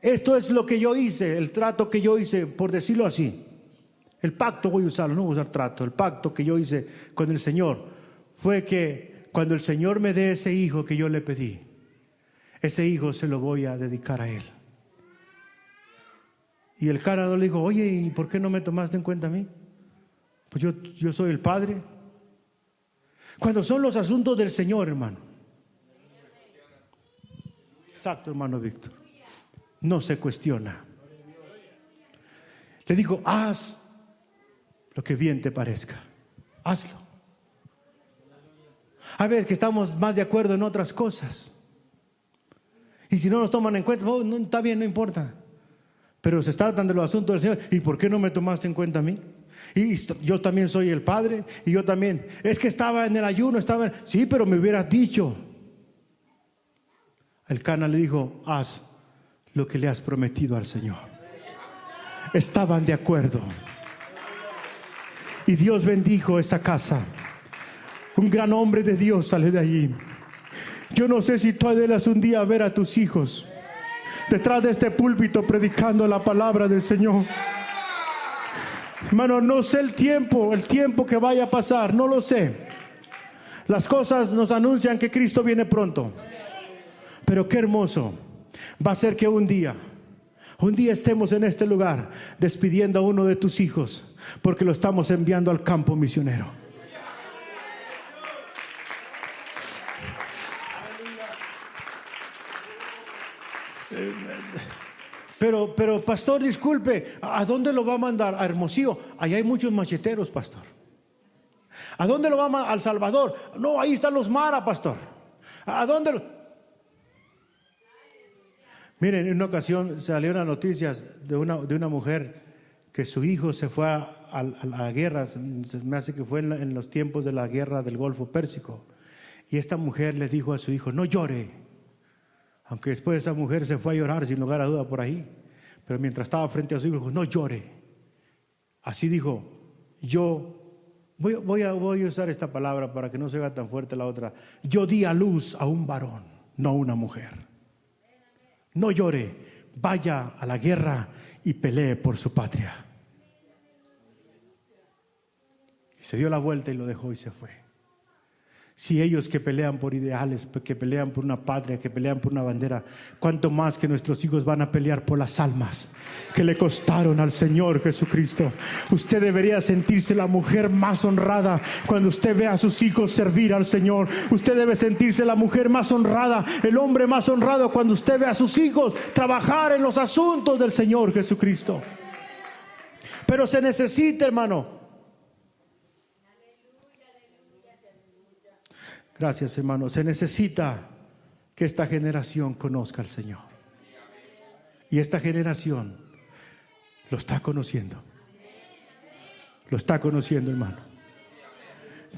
S1: esto es lo que yo hice, el trato que yo hice, por decirlo así, el pacto, voy a usarlo, no voy a usar trato, el pacto que yo hice con el Señor fue que cuando el Señor me dé ese hijo que yo le pedí, ese hijo se lo voy a dedicar a él. Y el Cana le dijo: oye, ¿y por qué no me tomaste en cuenta a mí? Pues yo soy el padre. Cuando son los asuntos del Señor, hermano. Exacto, hermano Víctor. No se cuestiona. Le digo: haz lo que bien te parezca. Hazlo. A veces que estamos más de acuerdo en otras cosas. Y si no nos toman en cuenta, oh, no, está bien, no importa. Pero se tratan de los asuntos del Señor. ¿Y por qué no me tomaste en cuenta a mí? Y yo también soy el padre. Y yo también. Es que estaba en el ayuno. Sí, pero me hubieras dicho. El Cana le dijo: haz lo que le has prometido al Señor. Estaban de acuerdo. Y Dios bendijo esa casa. Un gran hombre de Dios sale de allí. Yo no sé si tú anhelas un día ver a tus hijos detrás de este púlpito predicando la palabra del Señor. Hermano, no sé el tiempo que vaya a pasar, no lo sé. Las cosas nos anuncian que Cristo viene pronto. Pero qué hermoso va a ser que un día estemos en este lugar despidiendo a uno de tus hijos, porque lo estamos enviando al campo misionero. Pero pastor, disculpe, ¿a dónde lo va a mandar? A Hermosillo. Allá hay muchos macheteros, pastor. ¿A dónde lo va a mandar? Al Salvador. No, ahí están los Mara, pastor. ¿A dónde lo? Miren, en una ocasión salieron las noticias de una mujer que su hijo se fue a la guerra. Me hace que fue en los tiempos de la guerra del Golfo Pérsico. Y esta mujer le dijo a su hijo: no llore. Aunque después esa mujer se fue a llorar sin lugar a duda por ahí. Pero mientras estaba frente a su hijo, dijo: no llore. Así dijo: yo voy a usar esta palabra para que no se haga tan fuerte la otra. Yo di a luz a un varón, no a una mujer. No llore, vaya a la guerra y pelee por su patria. Y se dio la vuelta y lo dejó y se fue. Si ellos que pelean por ideales, que pelean por una patria, que pelean por una bandera, cuánto más que nuestros hijos van a pelear por las almas que le costaron al Señor Jesucristo. Usted debería sentirse la mujer más honrada cuando usted ve a sus hijos servir al Señor. Usted debe sentirse la mujer más honrada, el hombre más honrado cuando usted ve a sus hijos trabajar en los asuntos del Señor Jesucristo. Pero se necesita, hermano. Gracias, hermano. Se necesita que esta generación conozca al Señor. Y esta generación lo está conociendo. Lo está conociendo, hermano.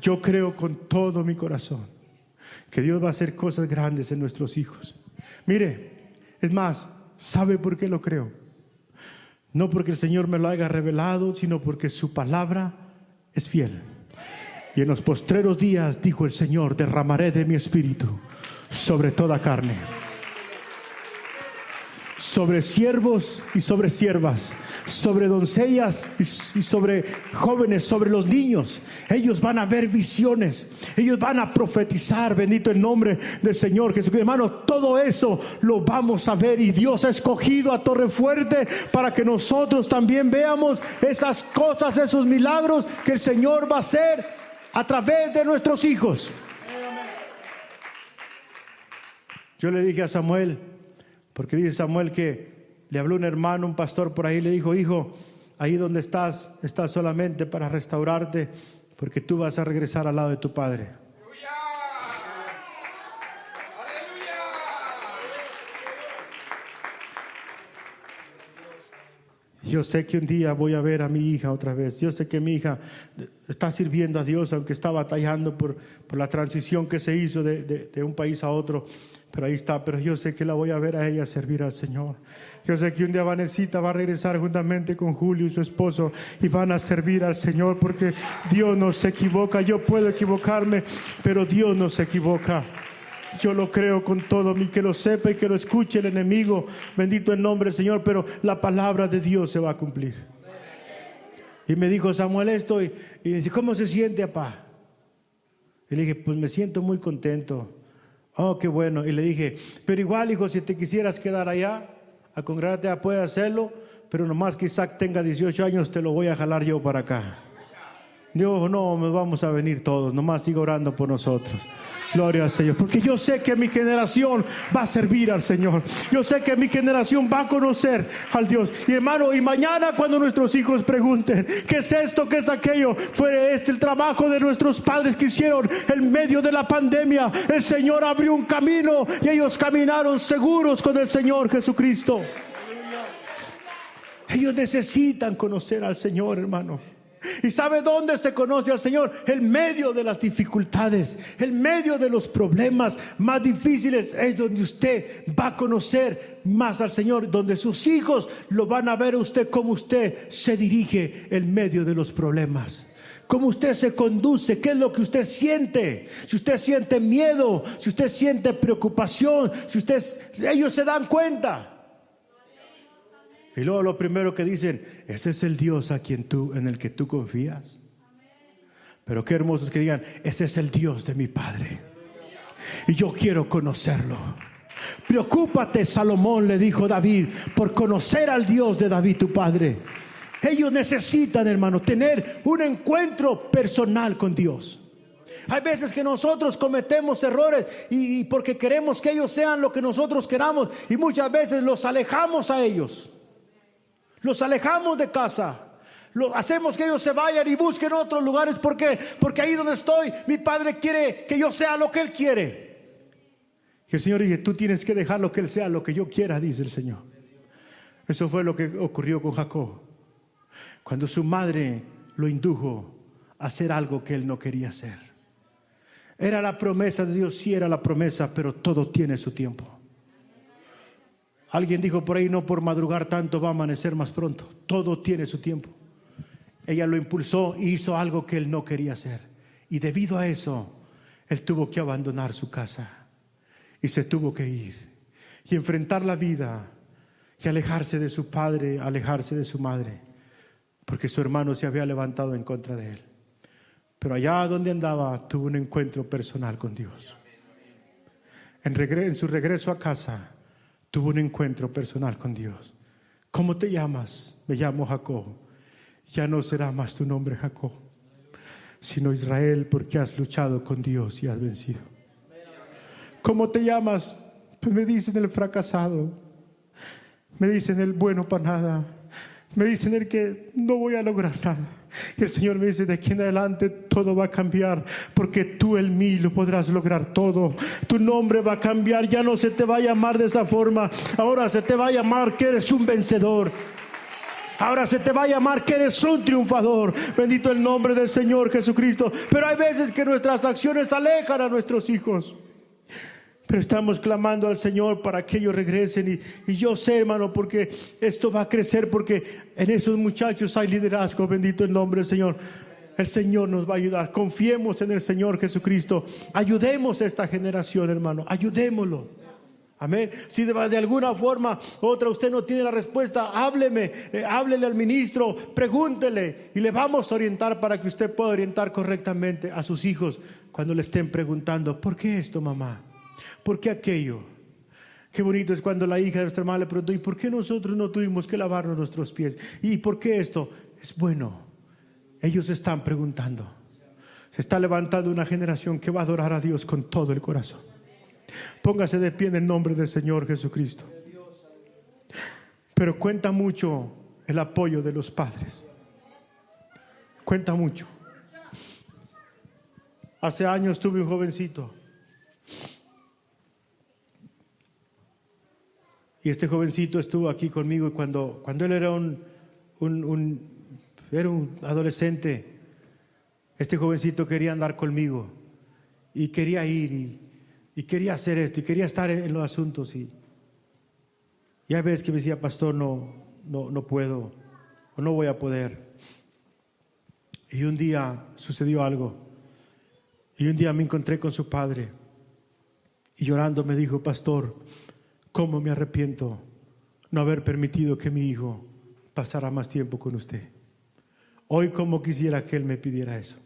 S1: Yo creo con todo mi corazón que Dios va a hacer cosas grandes en nuestros hijos. Mire, es más, ¿sabe por qué lo creo? No porque el Señor me lo haya revelado, sino porque su palabra es fiel. Y en los postreros días, dijo el Señor, derramaré de mi espíritu sobre toda carne. Sobre siervos y sobre siervas, sobre doncellas y sobre jóvenes, sobre los niños. Ellos van a ver visiones, ellos van a profetizar, bendito el nombre del Señor Jesucristo. Hermano, todo eso lo vamos a ver, y Dios ha escogido a Torrefuerte para que nosotros también veamos esas cosas, esos milagros que el Señor va a hacer a través de nuestros hijos. Yo le dije a Samuel, porque dice Samuel que le habló un hermano, un pastor por ahí, le dijo: hijo, ahí donde estás solamente para restaurarte, porque tú vas a regresar al lado de tu padre. Yo sé que un día voy a ver a mi hija otra vez. Yo sé que mi hija está sirviendo a Dios, aunque está batallando por la transición que se hizo de un país a otro. Pero ahí está, pero yo sé que la voy a ver a ella servir al Señor. Yo sé que un día Vanesita va a regresar juntamente con Julio y su esposo y van a servir al Señor, porque Dios no se equivoca. Yo puedo equivocarme, pero Dios no se equivoca. Yo lo creo con todo, que lo sepa y que lo escuche el enemigo. Bendito el nombre del Señor, pero la palabra de Dios se va a cumplir. Y me dijo Samuel esto y dice: ¿cómo se siente, papá? Y le dije: pues me siento muy contento. Oh, qué bueno. Y le dije: pero igual, hijo, si te quisieras quedar allá a congregarte, puedes hacerlo, pero nomás que Isaac tenga 18 años te lo voy a jalar yo para acá. Dios, no, nos vamos a venir todos, nomás siga orando por nosotros. Gloria al Señor, porque yo sé que mi generación va a servir al Señor. Yo sé que mi generación va a conocer al Dios. Y hermano, y mañana cuando nuestros hijos pregunten, ¿qué es esto? ¿Qué es aquello? Fue el trabajo de nuestros padres que hicieron en medio de la pandemia. El Señor abrió un camino y ellos caminaron seguros con el Señor Jesucristo. Ellos necesitan conocer al Señor, hermano. ¿Y sabe dónde se conoce al Señor? En medio de las dificultades, en medio de los problemas más difíciles, es donde usted va a conocer más al Señor, donde sus hijos lo van a ver a usted, cómo usted se dirige en medio de los problemas, cómo usted se conduce, qué es lo que usted siente. Si usted siente miedo, si usted siente preocupación, ellos se dan cuenta. Y luego lo primero que dicen, ese es el Dios en el que tú confías. Pero qué hermoso es que digan, ese es el Dios de mi Padre y yo quiero conocerlo. Preocúpate, Salomón le dijo David, por conocer al Dios de David tu padre. Ellos necesitan, hermano, tener un encuentro personal con Dios. Hay veces que nosotros cometemos errores y porque queremos que ellos sean lo que nosotros queramos, y muchas veces los alejamos a ellos. Los alejamos de casa. Hacemos que ellos se vayan y busquen otros lugares. ¿Por qué? Porque ahí donde estoy, mi Padre quiere que yo sea lo que Él quiere. Y el Señor dice, tú tienes que dejar lo que Él sea, lo que yo quiera, dice el Señor. Eso fue lo que ocurrió con Jacob. Cuando su madre lo indujo a hacer algo que él no quería hacer. Era la promesa de Dios, sí era la promesa, pero todo tiene su tiempo. Alguien dijo por ahí, no por madrugar tanto va a amanecer más pronto. Todo tiene su tiempo. Ella lo impulsó y hizo algo que él no quería hacer. Y debido a eso, él tuvo que abandonar su casa. Y se tuvo que ir. Y enfrentar la vida. Y alejarse de su padre, alejarse de su madre. Porque su hermano se había levantado en contra de él. Pero allá donde andaba, tuvo un encuentro personal con Dios. En su regreso a casa, tuvo un encuentro personal con Dios. ¿Cómo te llamas? Me llamo Jacob. Ya no será más tu nombre Jacob, sino Israel, porque has luchado con Dios y has vencido. ¿Cómo te llamas? Pues me dicen el fracasado, me dicen el bueno para nada, me dicen el que no voy a lograr nada. Y el Señor me dice, de aquí en adelante todo va a cambiar, porque tú en mí lo podrás lograr todo. Tu nombre va a cambiar, ya no se te va a llamar de esa forma. Ahora se te va a llamar que eres un vencedor. Ahora se te va a llamar que eres un triunfador. Bendito el nombre del Señor Jesucristo. Pero hay veces que nuestras acciones alejan a nuestros hijos. Pero estamos clamando al Señor para que ellos regresen. Y yo sé, hermano, porque esto va a crecer, porque en esos muchachos hay liderazgo. Bendito el nombre del Señor. El Señor nos va a ayudar. Confiemos en el Señor Jesucristo. Ayudemos a esta generación, hermano. Ayudémoslo. Amén. Si de alguna forma otra usted no tiene la respuesta, háblele al ministro, pregúntele y le vamos a orientar para que usted pueda orientar correctamente a sus hijos cuando le estén preguntando, ¿por qué esto, mamá? ¿Por qué aquello? Qué bonito es cuando la hija de nuestra hermana le preguntó, ¿y por qué nosotros no tuvimos que lavarnos nuestros pies? ¿Y por qué esto? Es bueno. Ellos están preguntando. Se está levantando una generación que va a adorar a Dios con todo el corazón. Póngase de pie en el nombre del Señor Jesucristo. Pero cuenta mucho el apoyo de los padres. Cuenta mucho. Hace años tuve un jovencito. Y este jovencito estuvo aquí conmigo y cuando él era un adolescente, este jovencito quería andar conmigo y quería ir y quería hacer esto y quería estar en los asuntos. Y hay veces que me decía, pastor, no puedo o no voy a poder. Y un día sucedió algo. Y un día me encontré con su padre y llorando me dijo, pastor, ¿cómo me arrepiento no haber permitido que mi hijo pasara más tiempo con usted? Hoy como quisiera que él me pidiera eso.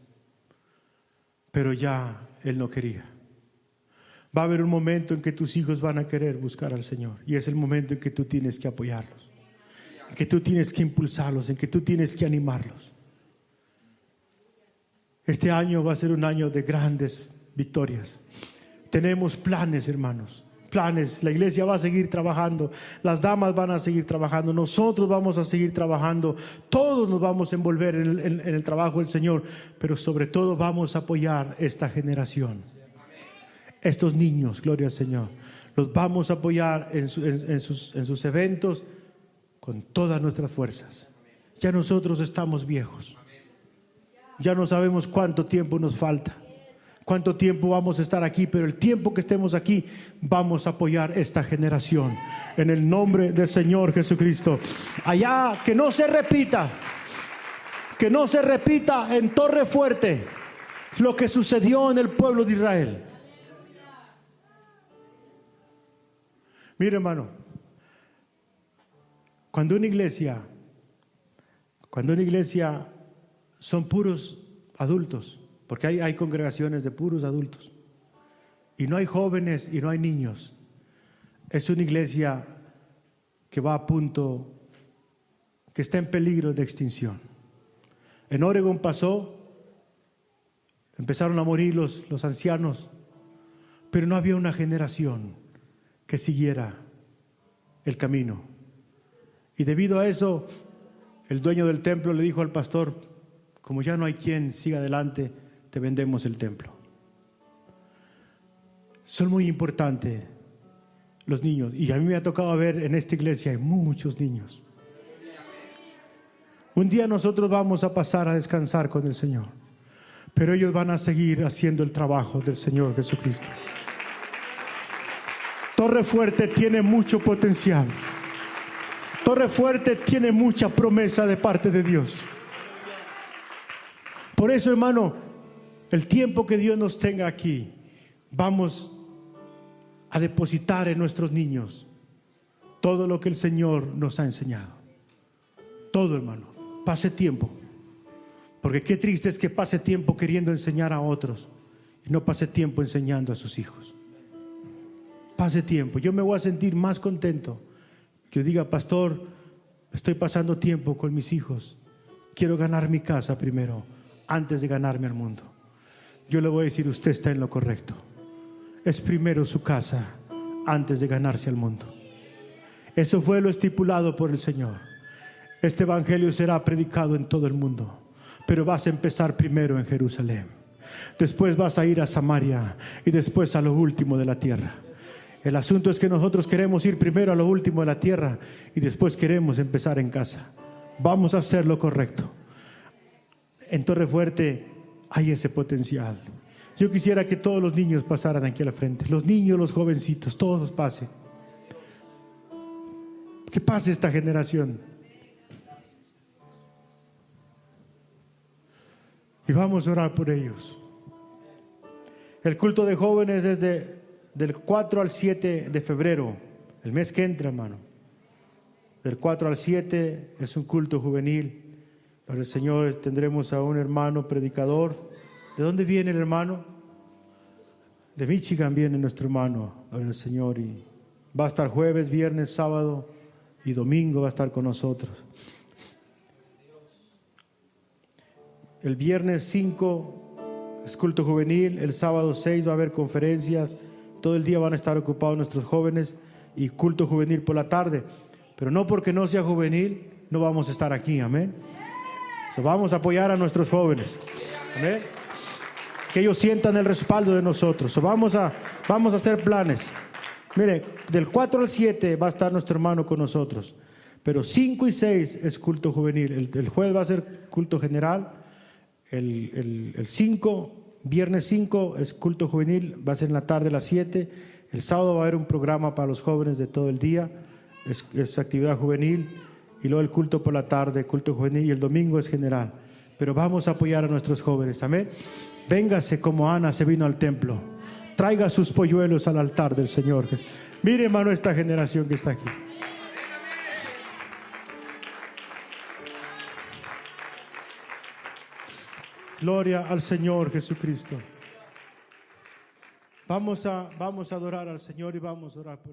S1: Pero ya él no quería. Va a haber un momento en que tus hijos van a querer buscar al Señor. Y es el momento en que tú tienes que apoyarlos. En que tú tienes que impulsarlos. En que tú tienes que animarlos. Este año va a ser un año de grandes victorias. Tenemos planes, hermanos. Planes. La iglesia va a seguir trabajando. Las damas van a seguir trabajando. Nosotros vamos a seguir trabajando. Todos nos vamos a envolver en el trabajo del Señor. Pero sobre todo vamos a apoyar esta generación. Estos niños, gloria al Señor. Los vamos a apoyar en sus eventos con todas nuestras fuerzas. Ya nosotros estamos viejos. Ya no sabemos cuánto tiempo nos falta. Cuánto tiempo vamos a estar aquí, pero el tiempo que estemos aquí vamos a apoyar esta generación en el nombre del Señor Jesucristo. Allá, que no se repita en Torre Fuerte lo que sucedió en el pueblo de Israel. Mire, hermano, cuando una iglesia son puros adultos, porque hay congregaciones de puros adultos, y no hay jóvenes y no hay niños, es una iglesia que va a punto, que está en peligro de extinción. En Oregon pasó, empezaron a morir los ancianos, pero no había una generación que siguiera el camino. Y debido a eso, el dueño del templo le dijo al pastor: como ya no hay quien siga adelante, te vendemos el templo. Son muy importantes los niños, y a mí me ha tocado ver en esta iglesia hay muchos niños. Un día nosotros vamos a pasar a descansar con el Señor, pero ellos van a seguir haciendo el trabajo del Señor Jesucristo. Torre Fuerte tiene mucho potencial. Torre Fuerte tiene mucha promesa de parte de Dios. Por eso, hermano, el tiempo que Dios nos tenga aquí, vamos a depositar en nuestros niños todo lo que el Señor nos ha enseñado. Todo, hermano. Pase tiempo. Porque qué triste es que pase tiempo queriendo enseñar a otros y no pase tiempo enseñando a sus hijos. Pase tiempo. Yo me voy a sentir más contento que yo diga: pastor, estoy pasando tiempo con mis hijos. Quiero ganar mi casa primero, antes de ganarme al mundo. Yo le voy a decir: usted está en lo correcto. Es primero su casa antes de ganarse al mundo. Eso fue lo estipulado por el Señor. Este evangelio será predicado en todo el mundo, pero vas a empezar primero en Jerusalén. Después vas a ir a Samaria y después a lo último de la tierra. El asunto es que nosotros queremos ir primero a lo último de la tierra y después queremos empezar en casa. Vamos a hacer lo correcto. En Torre Fuerte hay ese potencial. Yo quisiera que todos los niños pasaran aquí a la frente. Los niños, los jovencitos, todos pasen. Que pase esta generación. Y vamos a orar por ellos. El culto de jóvenes es del 4 al 7 de febrero, el mes que entra, hermano. Del 4 al 7 es un culto juvenil. Para el Señor tendremos a un hermano predicador. ¿De dónde viene el hermano? De Michigan viene nuestro hermano, para el Señor. Y va a estar jueves, viernes, sábado y domingo va a estar con nosotros. El viernes 5 es culto juvenil. El sábado 6 va a haber conferencias. Todo el día van a estar ocupados nuestros jóvenes y culto juvenil por la tarde. Pero no porque no sea juvenil, no vamos a estar aquí, amén. Vamos a apoyar a nuestros jóvenes, amén. Que ellos sientan el respaldo de nosotros. Vamos a hacer planes. Mire, del 4 al 7 va a estar nuestro hermano con nosotros. Pero 5 y 6 es culto juvenil. El jueves va a ser culto general. El 5... Viernes 5 es culto juvenil, va a ser en la tarde a las 7. El sábado va a haber un programa para los jóvenes de todo el día, es actividad juvenil. Y luego el culto por la tarde, culto juvenil, y el domingo es general. Pero vamos a apoyar a nuestros jóvenes, amén. Véngase como Ana se vino al templo. Traiga sus polluelos al altar del Señor. Mire, hermano, esta generación que está aquí. Gloria al Señor Jesucristo. Vamos a adorar al Señor y vamos a orar por Él.